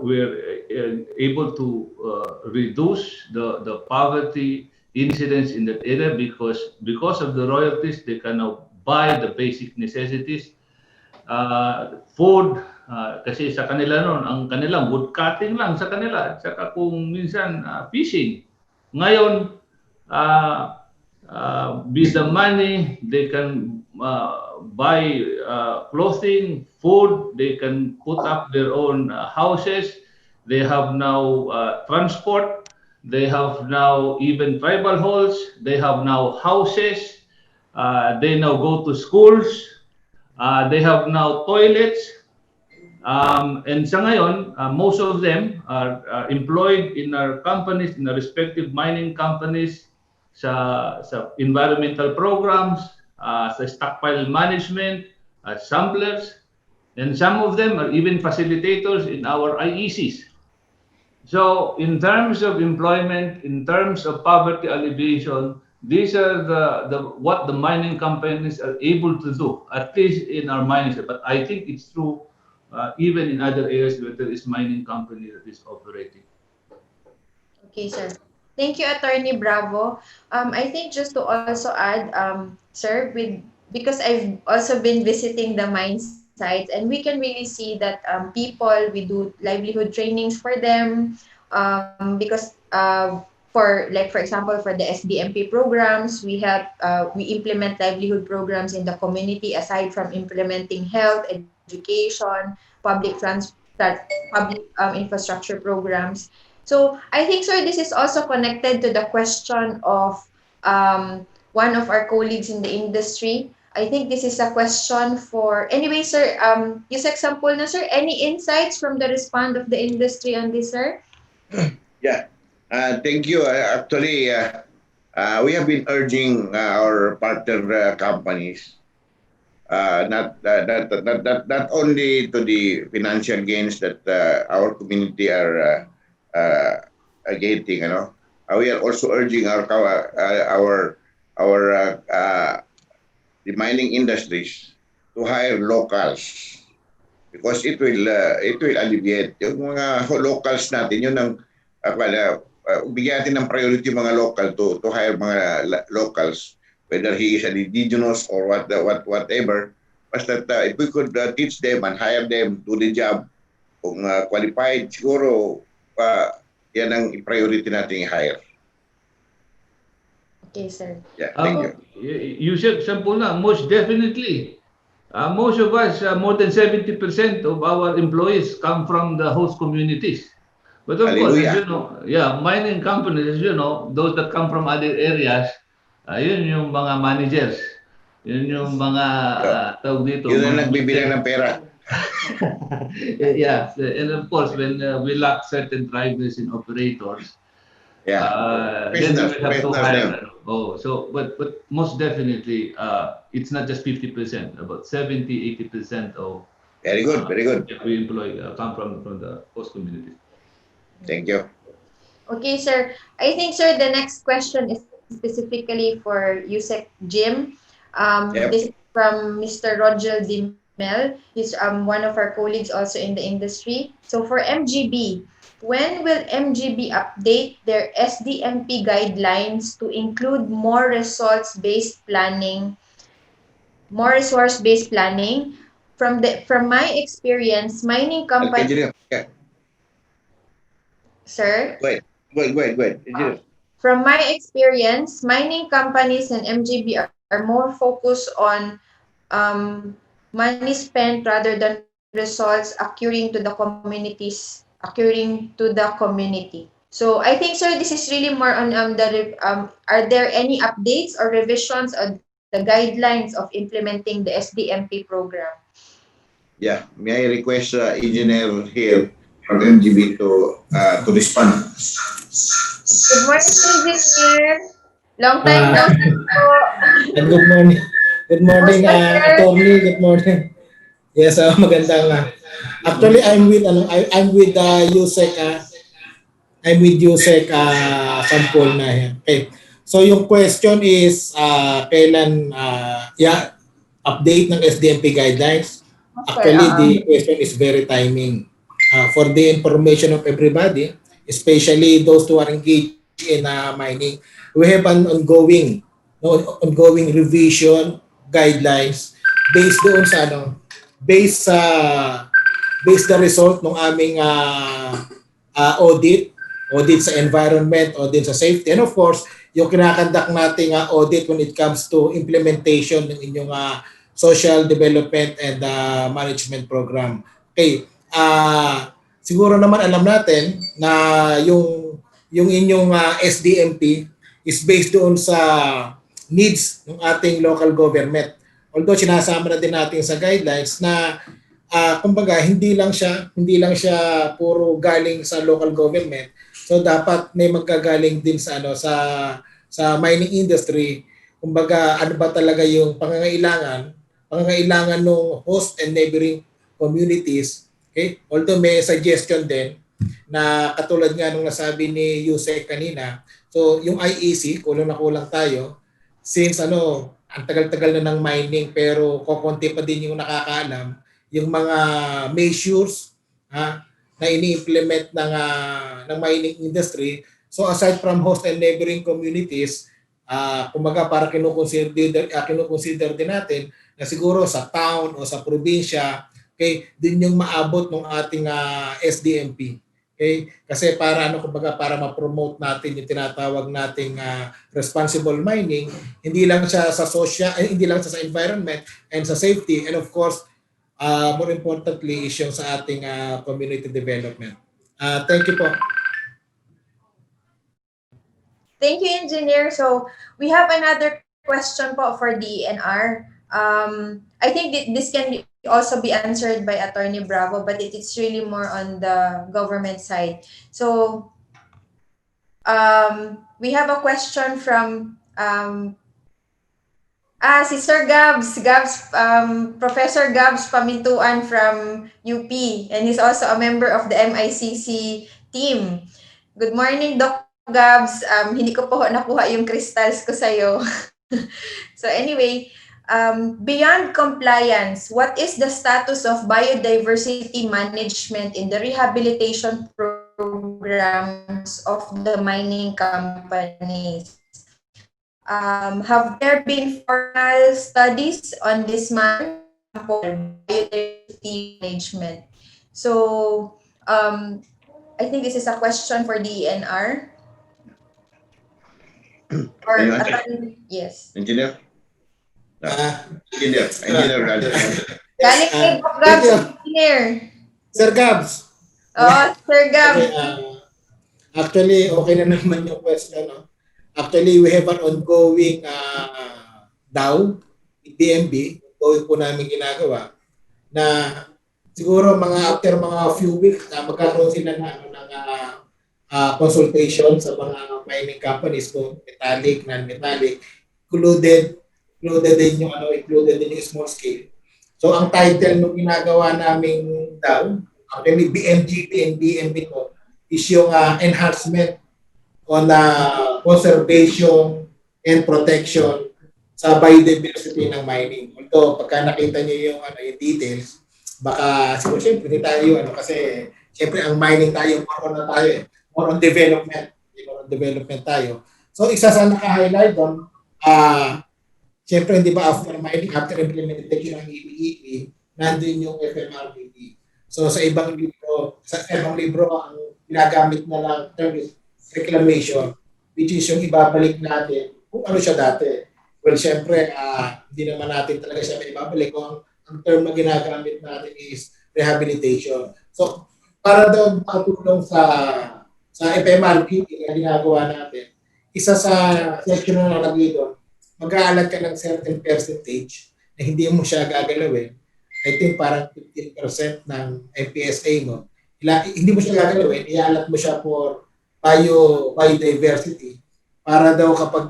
we're able to reduce the poverty incidence in that area because of the royalties they can now buy the basic necessities, food, kasi sa kanila noon ang kanilang wood cutting lang sa kanila, at saka kung minsan fishing. Ngayon, with the money, they can buy clothing, food, they can put up their own houses. They have now transport, they have now even tribal halls, they have now houses, they now go to schools, they have now toilets. And sa ngayon, most of them are employed in our companies, in our respective mining companies, sa environmental programs, sa stockpile management, samplers, and some of them are even facilitators in our IECs. So in terms of employment, in terms of poverty alleviation, these are the what the mining companies are able to do, at least in our mining sector. But I think it's true even in other areas where there is mining company that is operating. Okay, sir. Thank you, Attorney Bravo. I think just to also add, sir, with because I've also been visiting the mine sites, and we can really see that people, we do livelihood trainings for them, because for example, for the SDMP programs, we implement livelihood programs in the community aside from implementing health, education, public infrastructure programs. So I think, sir, this is also connected to the question of one of our colleagues in the industry. I think this is a question for, anyway, sir, use example na, sir. Any insights from the respond of the industry on this, sir? Yeah. Thank you. Actually, we have been urging our partner companies not only to the financial gains that our community are getting, we are also urging our the mining industries to hire locals because it will alleviate yung mga locals natin. Yun ang bigyan natin ng priority yung mga local to hire mga locals, whether he is an indigenous or whatever. Basta if we could teach them and hire them to the job, kung qualified, siguro yan ang priority natin i-hire. Okay, sir. Yeah, thank you. You said simple na, most definitely. Most of us, more than 70% of our employees come from the host communities. But of course, as Hallelujah. you know, yeah, mining companies, as you know, those that come from other areas, yun yung mga managers. Yun yung mga, tawag dito. Yun ang nagbibilang ng pera. Yeah, and of course, when we lack certain drivers and operators, Yeah. then we will have to hire. Them. But most definitely, it's not just 50%, about 70-80% of Very good, very good. we employ come from the host community. Thank you. Okay, sir. I think, sir, the next question is specifically for Yusek Jim. Yep. This is from Mr. Roger Dimel. He's one of our colleagues also in the industry. So for MGB, when will MGB update their SDMP guidelines to include more resource-based planning? From my experience, mining companies, Engineer. Yeah. sir. Go ahead. Engineer. From my experience, mining companies and MGB are more focused on money spent rather than results occurring to the community. So I think, sir, this is really more on are there any updates or revisions of the guidelines of implementing the SDMP program? Yeah. May I request engineer here from MGB to respond. Good morning, engineer. Long time no see po. And good morning. Good morning, Kumusta, sir? attorney. Good morning. Yes, magandang actually I'm with USEC sample na yan. Okay. So yung question is kailan update ng SDMP guidelines. Actually the question is very timing. For the information of everybody, especially those who are engaged in mining, we have an ongoing revision guidelines based doon sa based the result ng aming audit sa environment, audit sa safety, and of course yung kinakandak nating audit when it comes to implementation ng inyong social development and management program. Okay, siguro naman alam natin na yung inyong SDMP is based doon sa needs ng ating local government. Although sinasama na din natin sa guidelines na kumbaga hindi lang siya puro galing sa local government. So dapat may magagaling din sa mining industry. Kumbaga ano ba talaga yung pangangailangan ng host and neighboring communities. Okay? Although may suggestion din na katulad nga nung nasabi ni Yusek kanina. So yung IEC, kulang na kulang tayo since ang tagal-tagal na ng mining pero kokonti pa din yung nakakaalam yung mga measures na ini-implement ng mining industry. So aside from host and neighboring communities, Kumbaga para kinukonsider din natin na siguro sa town o sa probinsya, okay, din yung maabot ng ating SDMP. Okay? Kasi para kumbaga para ma-promote natin yung tinatawag nating responsible mining, hindi lang siya sa social, hindi lang siya sa environment and sa safety, and of course, more importantly is yung sa ating community development. Thank you po. Thank you, Engineer. So we have another question po for the ENR. I think this can also be answered by Attorney Bravo, but it is really more on the government side. So we have a question from si Sir Gabs, Professor Gabs Pamintuan from UP, and he's also a member of the MICC team. Good morning, Doc Gabs. Hindi ko po nakuha yung crystals ko sa'yo. So anyway, beyond compliance, what is the status of biodiversity management in the rehabilitation programs of the mining companies? Have there been formal studies on this matter for biodiversity management? So, I think this is a question for the ENR. Or yes. Engineer? Engineer. Galing kay Doc Gabs, Engineer. Sir Gabs. Sir Gabs. Actually, okay na naman yung question. No? Actually, we have an ongoing DAO, DMB, ongoing po namin ginagawa, na siguro after mga few weeks, magkakaroon sila ng consultation sa mga mining companies kung metallic, non-metallic, included din yung small scale. So, ang title ng ginagawa naming DAO, actually BMGP and DMB ko, is yung enhancement on conservation and protection sa biodiversity ng mining. Although pagka nakita niyo yung details, baka siguro siyempre hindi tayo kasi siyempre ang mining tayo more on development tayo. So isa sa naka-highlight doon, siyempre hindi ba after mining, after implementation ng EPEP, nandun yung FMRBP. So sa ibang libro ang ginagamit na lang term is reclamation, which is yung ibabalik natin kung ano siya dati. Well, syempre, hindi naman natin talaga siya may ibabalik. Kung ang term na ginagamit natin is rehabilitation. So, para daw makatulong sa FMRP na ginagawa natin, isa sa section na nalagay doon, mag-aalat ka ng certain percentage na hindi mo siya gagalawin. I think parang 15% ng MPSA mo. Hindi mo siya gagalawin, iaalat mo siya for biodiversity para daw kapag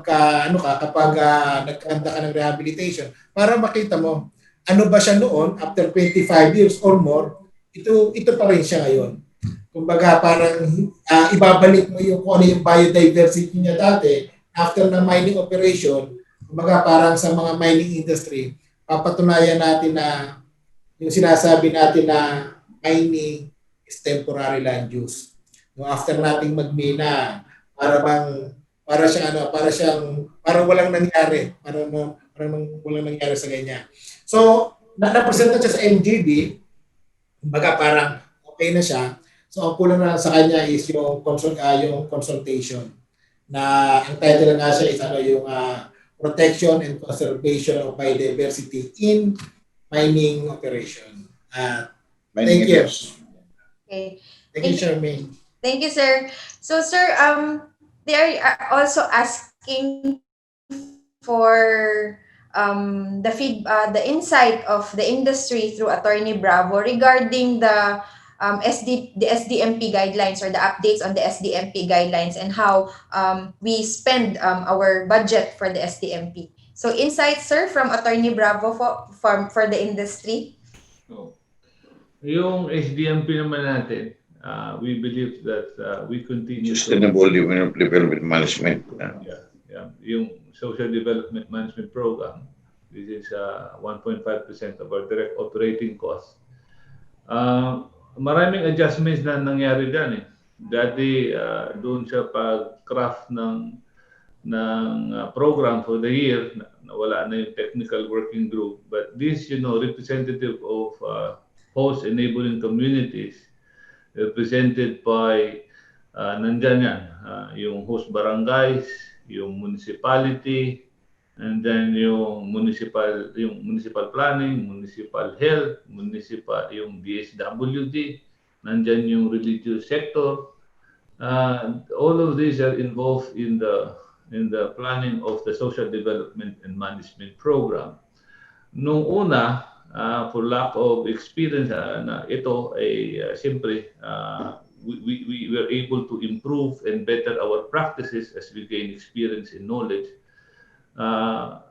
nagkahanda ka ng rehabilitation, para makita mo ano ba siya noon after 25 years or more, ito pa rin siya ngayon. Kumbaga parang ibabalik mo yung kung ano yung biodiversity niya dati after ng mining operation. Kumbaga parang sa mga mining industry, papatunayan natin na yung sinasabi natin na mining is temporary land use. No, after nating magmina, para walang nangyari, parang walang nangyari sa ganyan. So, na-presenta siya sa MGB, kumbaga parang okay na siya. So, ang kulang na sa kanya is yung consultation. Na ang title na siya is yung protection and conservation of biodiversity in mining operation. Thank you. Okay. Thank you, Charmaine. Thank you, sir. So, sir, they are also asking for the insight of the industry through Attorney Bravo regarding the SDMP guidelines or the updates on the SDMP guidelines and how we spend our budget for the SDMP. So, insights, sir, from Attorney Bravo for the industry. Yung SDMP naman natin, we believe that we continue Sustainable Development Management. Yung Social Development Management Program, this is 1.5% of our direct operating costs. Maraming adjustments na nangyari dyan. Dati doon siya pag-craft ng program for the year. Nawala na yung technical working group. But this, representative of host enabling communities, represented by nandyan yan, yung host barangays, yung municipality, and then yung municipal planning, municipal health, yung DSWD, nandyan yung religious sector. All of these are involved in the planning of the social development and management program. Nung una, for lack of experience, na ito ay siyempre we were able to improve and better our practices as we gain experience and knowledge.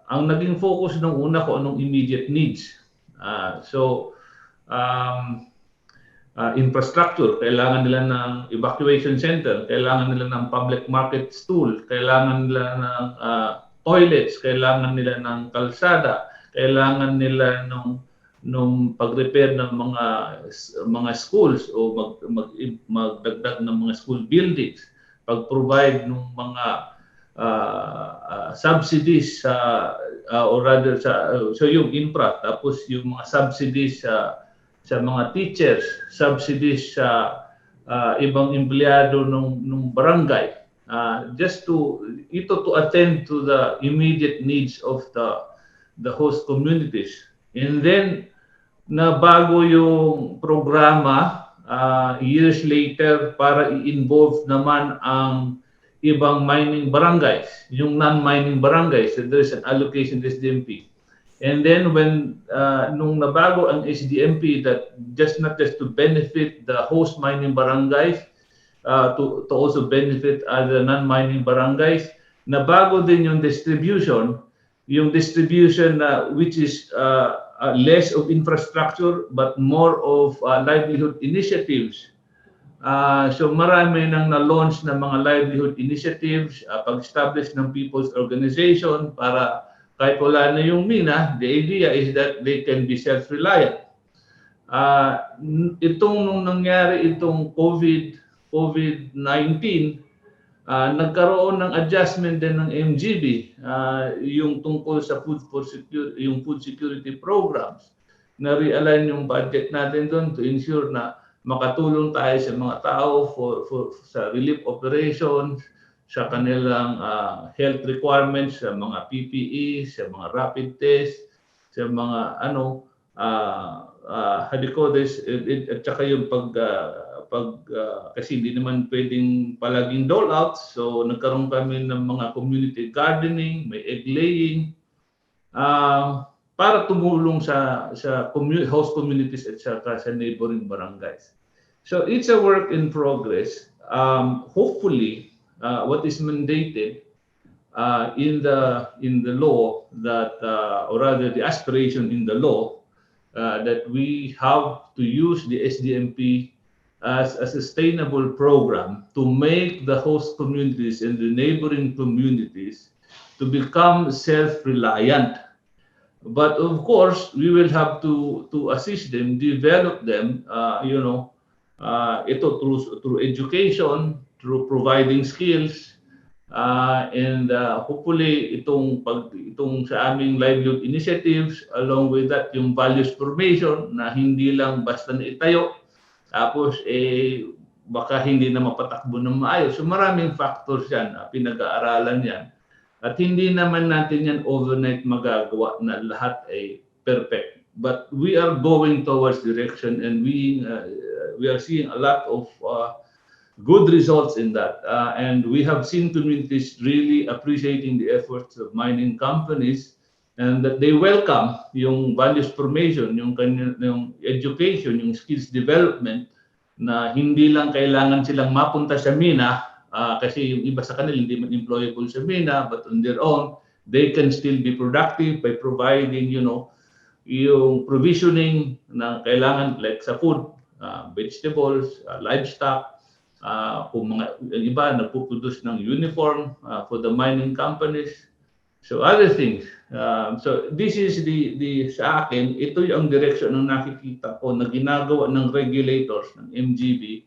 Ang naging focus nung una ko anong immediate needs. Infrastructure, kailangan nila ng evacuation center, kailangan nila ng public market stool, kailangan nila ng toilets, kailangan nila ng kalsada, kailangan nila nung pag-repair ng mga schools o magdagdag ng mga school buildings, pag-provide ng mga subsidies so yung infra, tapos yung mga subsidies sa mga teachers, subsidies sa ibang empleyado ng barangay, just to attend to the immediate needs of the host communities. And then nabago yung programa years later para i-involve naman ang ibang mining barangays, yung non-mining barangays. So there's an allocation to SDMP. And then when nung nabago ang SDMP, that not just to benefit the host mining barangays, to also benefit other non-mining barangays, nabago din yung distribution which is less of infrastructure but more of livelihood initiatives. So marami nang na-launch ng mga livelihood initiatives, pag-establish ng people's organization para kahit wala na yung mina, the idea is that they can be self-reliant. Nung nangyari itong COVID-19, nagkaroon ng adjustment din ng MGB, yung tungkol sa food security programs. Na-realign yung budget natin doon to ensure na makatulong tayo sa mga tao sa relief operations, sa kanilang health requirements, sa mga PPE, sa mga rapid test, sa mga at saka yung kasi hindi naman pwedeng palaging dole out, so nagkaroon kami ng mga community gardening, may egg laying, para tumulong sa host communities at saka sa neighboring barangays. So it's a work in progress. Hopefully, what is mandated in the law that, or rather the aspiration in the law, that we have to use the SDMP as a sustainable program to make the host communities and the neighboring communities to become self-reliant. But of course, we will have to assist them, develop them, ito through education, through providing skills, and hopefully itong sa aming livelihood initiatives, along with that yung values formation na hindi lang basta na itayo, tapos baka hindi na mapatakbo ng maayos. So maraming factors yan, pinag-aaralan yan. At hindi naman natin yan overnight magagawa na lahat ay perfect. But we are going towards direction, and we are seeing a lot of good results in that. And we have seen communities really appreciating the efforts of mining companies, and that they welcome yung values formation, yung education, yung skills development, na hindi lang kailangan silang mapunta sa mina, kasi yung iba sa kanila hindi man employable sa mina, but on their own, they can still be productive by providing, yung provisioning na kailangan, like sa food, vegetables, livestock, kung yung iba nagpuproduce ng uniform for the mining companies. So other things. So this is sa akin, ito yung direction ng nakikita ko na ginagawa ng regulators, ng MGB,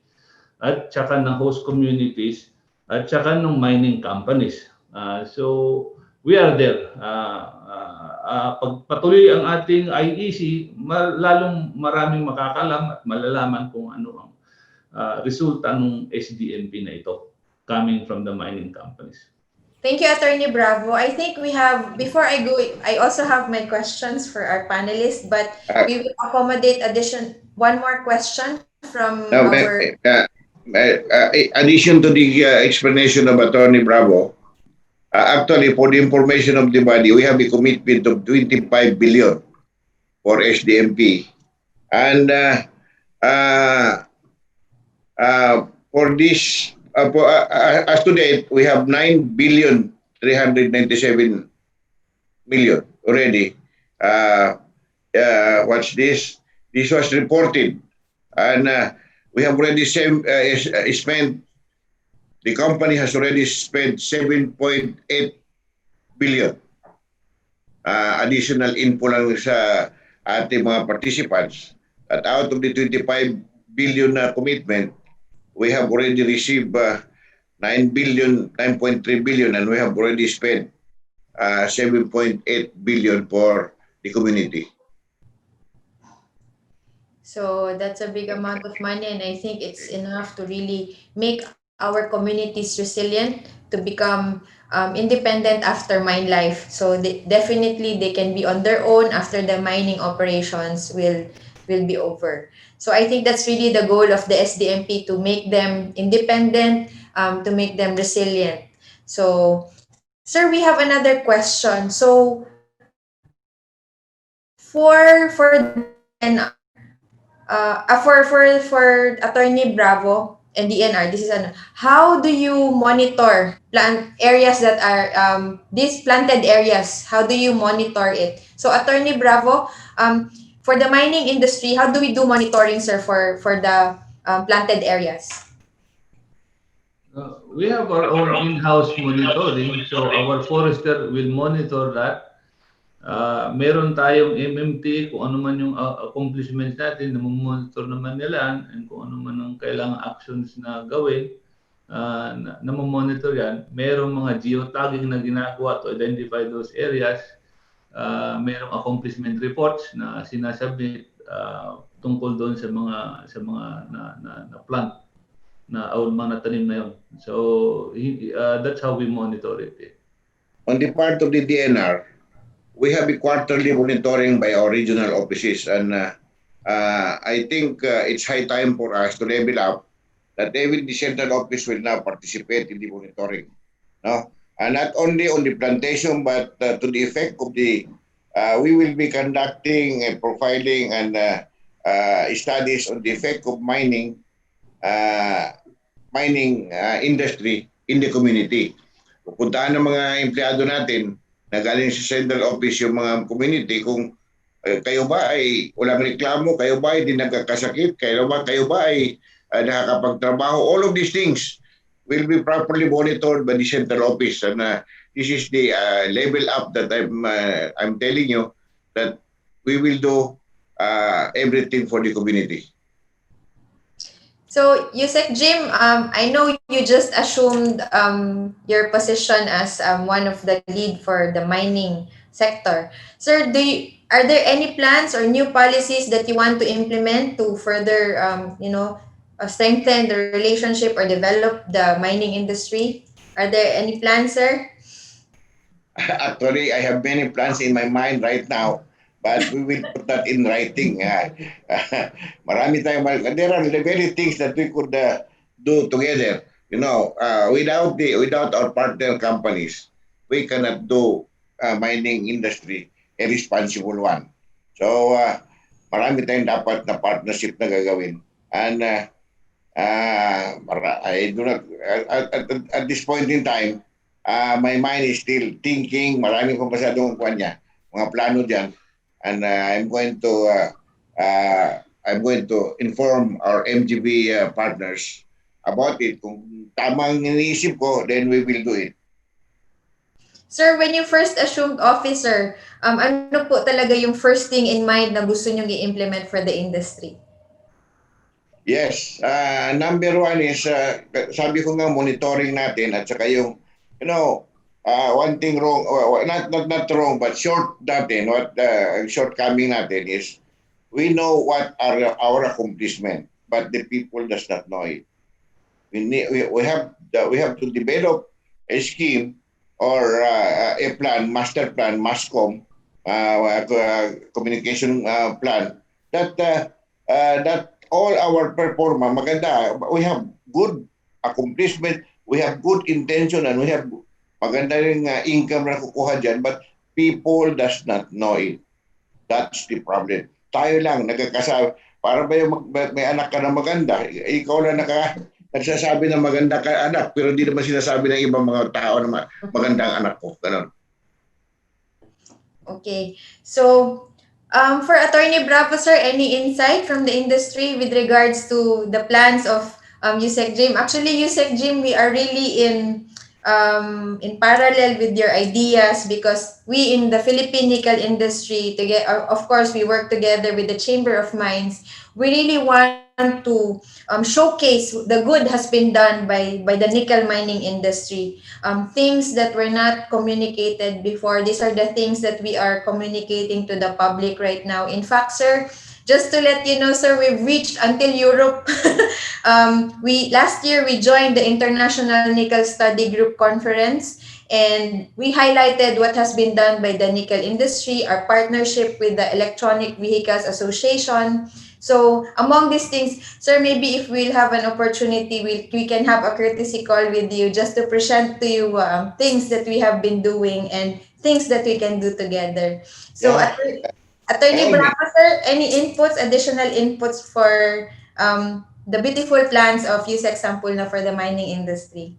at saka ng host communities, at saka ng mining companies. So we are there. Pag patuloy ang ating IEC, lalong maraming makakalam at malalaman kung ano ang resulta ng SDMP na ito coming from the mining companies. Thank you, Attorney Bravo. I think we have, before I go, I also have my questions for our panelists, but we will accommodate one more question from Now, our... addition to the explanation of Attorney Bravo, actually, for the information of the body, we have a commitment of 25 billion for SDMP. And for this, as to date, we have 9,397 million already. What's this? This was reported. And we have already spent, the company has already spent 7.8 billion. Additional info lang sa ating mga participants. At out of the 25 billion na commitment, we have already received 9.3 billion, and we have already spent 7.8 billion for the community. So that's a big amount of money, and I think it's enough to really make our communities resilient to become independent after mine life. So definitely they can be on their own after the mining operations will be over. So I think that's really the goal of the SDMP, to make them independent, to make them resilient. So, sir, we have another question. So, for Attorney Bravo and the DNR, this is how do you monitor plant areas that are these planted areas? How do you monitor it? So, Attorney Bravo, for the mining industry, how do we do monitoring, sir, for the planted areas? We have our own in-house monitoring, so our forester will monitor that. Meron tayong MMT, kung ano man yung accomplishments natin, namomonitor naman nila, and kung ano man ang kailangang actions na gawin, namomonitor yan. Merong mga geotagging na ginagawa to identify those areas. Merong accomplishment reports na sinasubmit tungkol doon sa mga na plant na mga natanim na yun. So that's how we monitor it. On the part of the DNR, we have a quarterly monitoring by our regional offices, and I think it's high time for us to level up that even the central office will now participate in the monitoring. No? And not only on the plantation, but to the effect of the, we will be conducting profiling and studies on the effect of mining industry in the community. Pupuntahan ng mga empleyado natin na galing sa central office yung mga community kung kayo ba ay walang reklamo, kayo ba ay hindi nagkakasakit, kayo ba ay nakakapagtrabaho. All of these things will be properly monitored by the central office, and this is the level up that I'm telling you, that we will do everything for the community. So, Yusek Jim, I know you just assumed your position as one of the lead for the mining sector. Sir, are there any plans or new policies that you want to implement to further, strengthen the relationship or develop the mining industry? Are there any plans, sir? Actually, I have many plans in my mind right now, but we will put that in writing. Marami tayong, there are many things that we could do together. You know, without our partner companies, we cannot do mining industry a responsible one. So, marami tayong dapat na partnership na gagawin. And I do not, at this point in time, my mind is still thinking, maraming pa masyadong mga plano dyan. And I'm going to inform our MGB partners about it. Kung tamang iniisip ko, then we will do it. Sir, when you first assumed office, sir, ano po talaga yung first thing in mind na gusto nyo i-implement for the industry? Yes. Number one is, sabi ko nga, monitoring natin, at saka yung, one thing wrong, not wrong, but short natin, what shortcoming natin is we know what are our accomplishment, but the people does not know it. We have to develop a scheme or a plan, master plan, MASCOM, communication plan that all our performance maganda. We have good accomplishment, we have good intention, and we have maganda ring income na kukuha dyan, but people does not know it. That's the problem. Tayo lang nagkakasabi, para ba yung may anak ka na maganda, ikaw lang nagsasabi na maganda ka anak, pero di naman sinasabi ng ibang mga tao na magandang anak ko. Ganon. Okay. So, for Attorney Bravo, sir, any insight from the industry with regards to the plans of USEC Jim? Actually, USEC Jim, we are really in parallel with your ideas because we in the Philippine nickel industry, of course, we work together with the Chamber of Mines. We really want to showcase the good has been done by the nickel mining industry. Things that were not communicated before. These are the things that we are communicating to the public right now. In fact, sir, just to let you know, sir, we've reached until Europe. We last year we joined the International Nickel Study Group Conference, and we highlighted what has been done by the nickel industry, our partnership with the Electronic Vehicles Association. So among these things, sir, maybe if we'll have an opportunity, we can have a courtesy call with you just to present to you things that we have been doing and things that we can do together. So, Yeah. Attorney All me. Bravo, sir, any inputs, additional inputs for the beautiful plans of USEC Sampulna for the mining industry?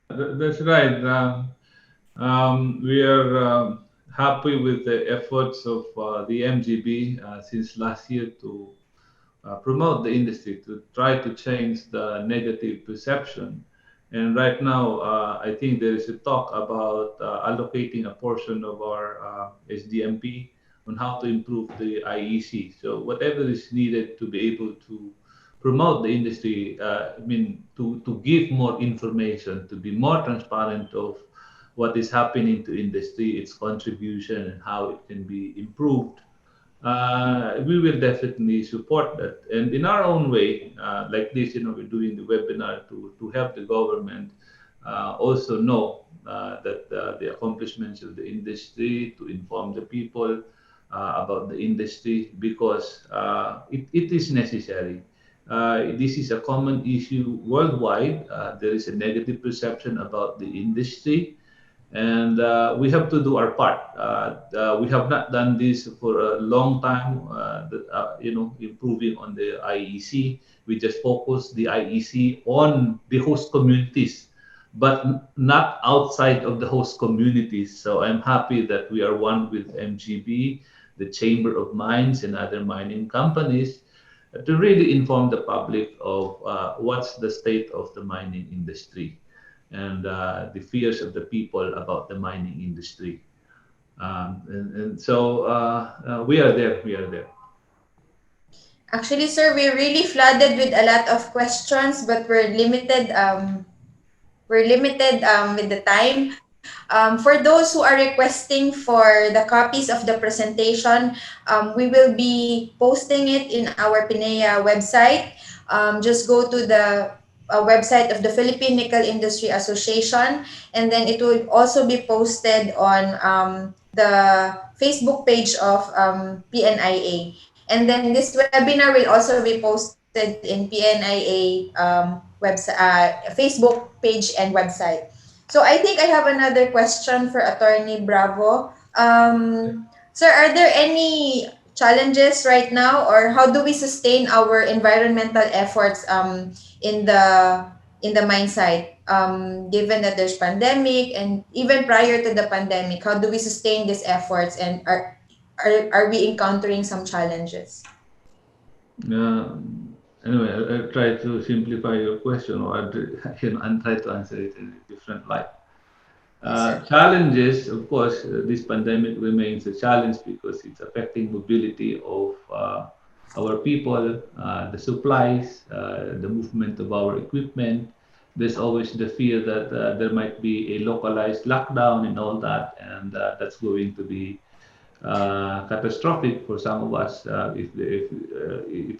That's right. We are happy with the efforts of the MGB since last year to promote the industry, to try to change the negative perception. And right now, I think there is a talk about allocating a portion of our SDMP on how to improve the IEC. So whatever is needed to be able to promote the industry, to give more information, to be more transparent of what is happening to industry, its contribution, and how it can be improved. We will definitely support that. And in our own way, like this, we're doing the webinar to help the government also know that the accomplishments of the industry, to inform the people about the industry, because it is necessary. This is a common issue worldwide. There is a negative perception about the industry, and we have to do our part. We have not done this for a long time. Improving on the IEC. We just focus the IEC on the host communities, but not outside of the host communities. So I'm happy that we are one with MGB, the Chamber of Mines, and other mining companies to really inform the public of what's the state of the mining industry and the fears of the people about the mining industry. So we are there. We are there. Actually, sir, we're really flooded with a lot of questions, but we're limited. We're limited with the time. For those who are requesting for the copies of the presentation, we will be posting it in our PNIA website. Just go to the website of the Philippine Nickel Industry Association, and then it will also be posted on the Facebook page of PNIA. And then this webinar will also be posted in PNIA Facebook page and website. So I think I have another question for Attorney Bravo. Sir, are there any challenges right now, or how do we sustain our environmental efforts in the mine site? Given that there's pandemic and even prior to the pandemic, how do we sustain these efforts, and are we encountering some challenges? Anyway, I'll try to simplify your question, or and try to answer it in a different light. Challenges, of course, this pandemic remains a challenge because it's affecting mobility of our people, the supplies, the movement of our equipment. there's always the fear that there might be a localized lockdown and all that, and that's going to be catastrophic for some of us if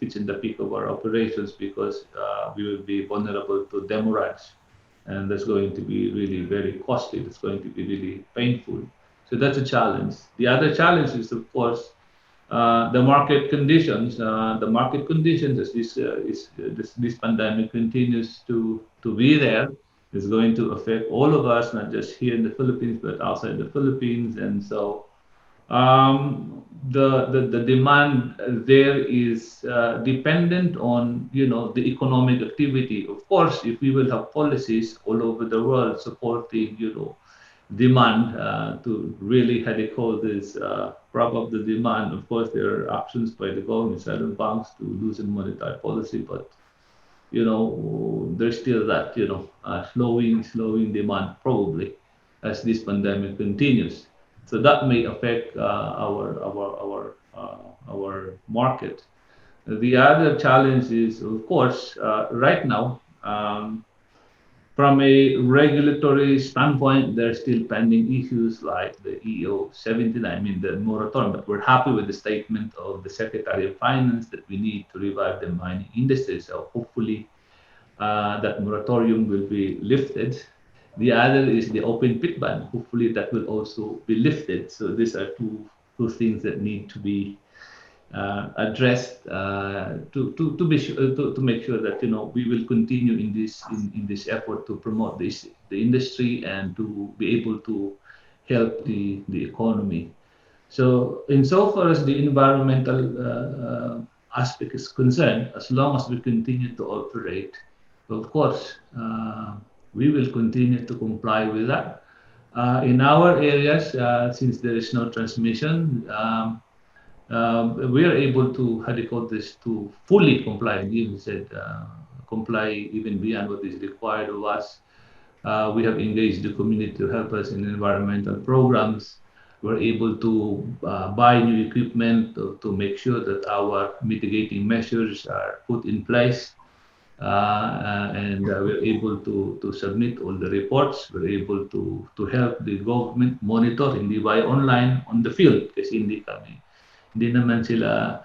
it's in the peak of our operations, because we will be vulnerable to demurrage, and that's going to be really very costly. It's going to be really painful. So that's a challenge. The other challenge is, of course, the market conditions. The market conditions, as this pandemic continues to be there, is going to affect all of us, not just here in the Philippines, but outside the Philippines. And so the demand there is dependent on, the economic activity. Of course, if we will have policies all over the world supporting, demand to really, how they call this, prop up the demand. Of course, there are actions by the government, central banks to loosen monetary policy, but there's still that, slowing demand probably as this pandemic continues. So that may affect our market. The other challenge is, of course, right now, from a regulatory standpoint, there's still pending issues like the EO 79, I mean the moratorium, but we're happy with the statement of the Secretary of Finance that we need to revive the mining industry. So hopefully that moratorium will be lifted. The other is the open pit ban. Hopefully that will also be lifted. So these are two things that need to be addressed to be sure, to make sure that we will continue in this effort to promote the industry and to be able to help the economy. So insofar as the environmental aspect is concerned, as long as we continue to operate, of course, we will continue to comply with that. In our areas, since there is no transmission, we are able to, how do you call this, to fully comply. You said comply even beyond what is required of us. We have engaged the community to help us in environmental programs. We're able to buy new equipment to make sure that our mitigating measures are put in place. And we're able to submit all the reports. We're able to help the government monitor, hindi by online, on the field, kasi hindi naman sila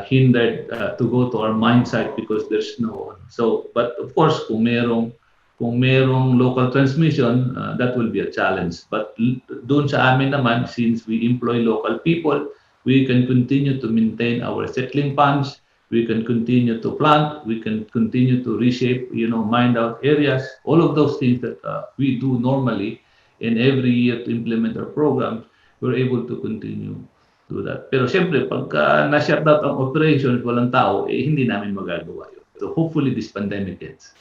hindered to go to our mine site because there's no one. So, but of course, kung merong local transmission, that will be a challenge. But doon sa amin naman, since we employ local people, we can continue to maintain our settling ponds. We can continue to plant. We can continue to reshape, mined out areas. All of those things that we do normally in every year to implement our programs, we're able to continue do that. Pero siyempre, pagka na-shut down ang operations, walang tao, hindi namin magagawa yun. So hopefully this pandemic ends.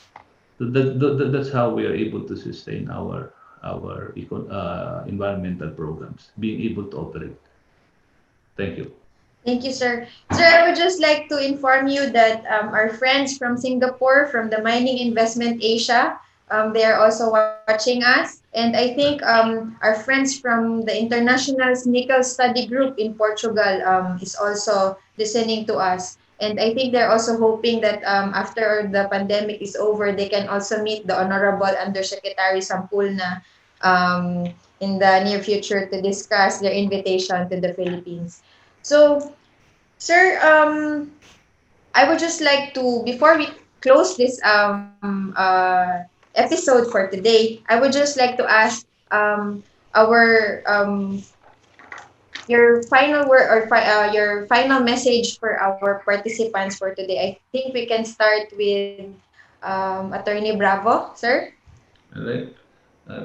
So that's how we are able to sustain our environmental programs, being able to operate. Thank you. Thank you, sir. Sir, I would just like to inform you that our friends from Singapore, from the Mining Investment Asia, they are also watching us. And I think our friends from the International Nickel Study Group in Portugal is also listening to us. And I think they're also hoping that after the pandemic is over, they can also meet the Honorable Undersecretary Sampulna in the near future to discuss their invitation to the Philippines. So, sir, I would just like to, before we close this episode for today, I would just like to ask our your final word or your final message for our participants for today. I think we can start with Attorney Bravo, sir. All right.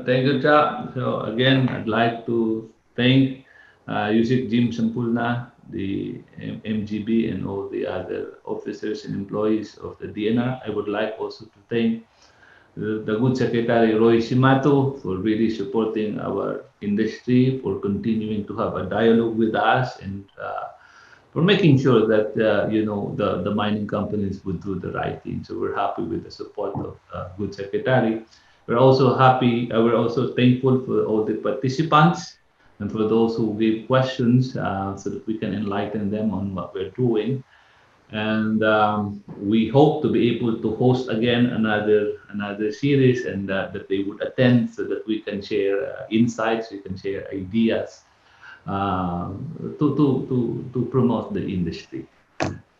Thank you, Cha. So again, I'd like to thank Yusik Jim Sampulna, the MGB, and all the other officers and employees of the DNR. I would like also to thank the good Secretary Roy Simato for really supporting our industry, for continuing to have a dialogue with us, and for making sure that the mining companies would do the right thing. So we're happy with the support of good Secretary. We're also happy. We're also thankful for all the participants and for those who gave questions so that we can enlighten them on what we're doing. And we hope to be able to host again another series, and that they would attend so that we can share insights, we can share ideas uh, to promote the industry.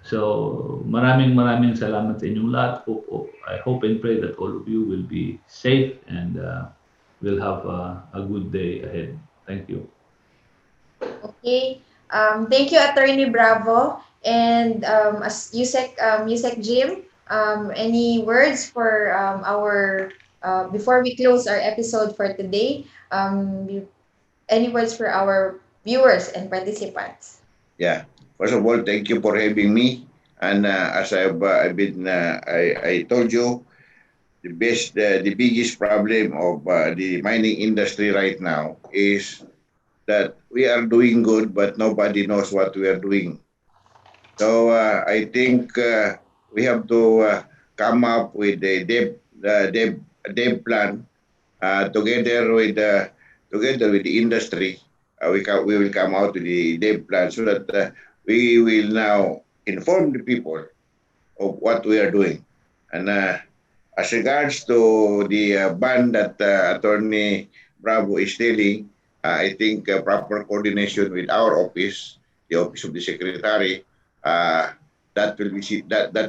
So maraming salamat sa inyong lahat. I hope and pray that all of you will be safe and will have a good day ahead. Thank you. Okay. Thank you, Attorney Bravo. And as Yusek Jim, any words for our before we close our episode for today? Any words for our viewers and participants? Yeah. First of all, thank you for having me. And as I told you, the biggest problem of the mining industry right now is that we are doing good, but nobody knows what we are doing. So I think we have to come up with a dev plan together with the industry. We will come out with the dev plan so that we will now inform the people of what we are doing. And as regards to the ban that Attorney Bravo is telling, I think proper coordination with our office, the office of the secretary, uh, that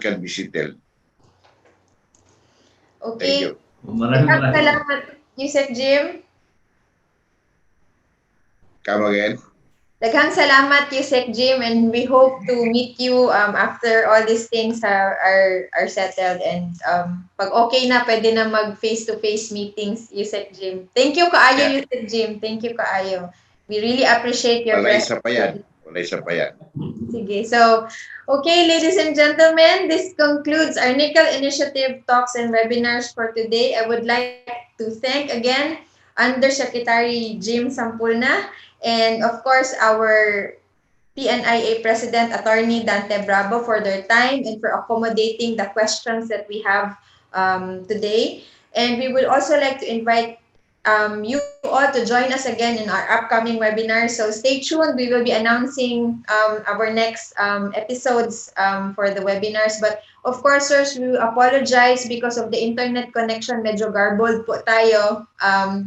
can be settled. Thank Okay. you. Daghang salamat, Yusek Jim. Come again. Daghang salamat, Yusek Jim, and we hope to meet you after all these things are settled, and pag okay na, pwede na mag face-to-face meetings, Yusek Jim. Thank you kaayo, Yeah. Yusek Jim. Thank you kaayo. We really appreciate your Wala isa presence. pa yan. Wala isa pa yan. Sige. So, okay, ladies and gentlemen, this concludes our Nickel Initiative talks and webinars for today. I would like to thank again Undersecretary Jim Sampulna, and of course our PNIA President Attorney Dante Bravo for their time and for accommodating the questions that we have today. And we would also like to invite you all to join us again in our upcoming webinar. So stay tuned. We will be announcing our next episodes for the webinars. But of course, sirs, we apologize because of the internet connection. Medyo garbled po tayo.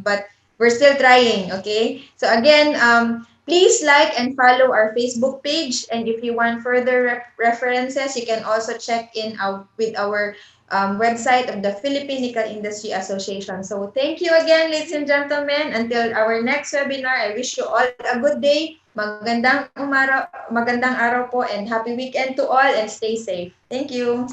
But we're still trying, okay? So again, please like and follow our Facebook page. And if you want further references, you can also check in with our website of the Philippine Nickel Industry Association. So thank you again, ladies and gentlemen. Until our next webinar, I wish you all a good day. Magandang araw po, and happy weekend to all, and stay safe. Thank you.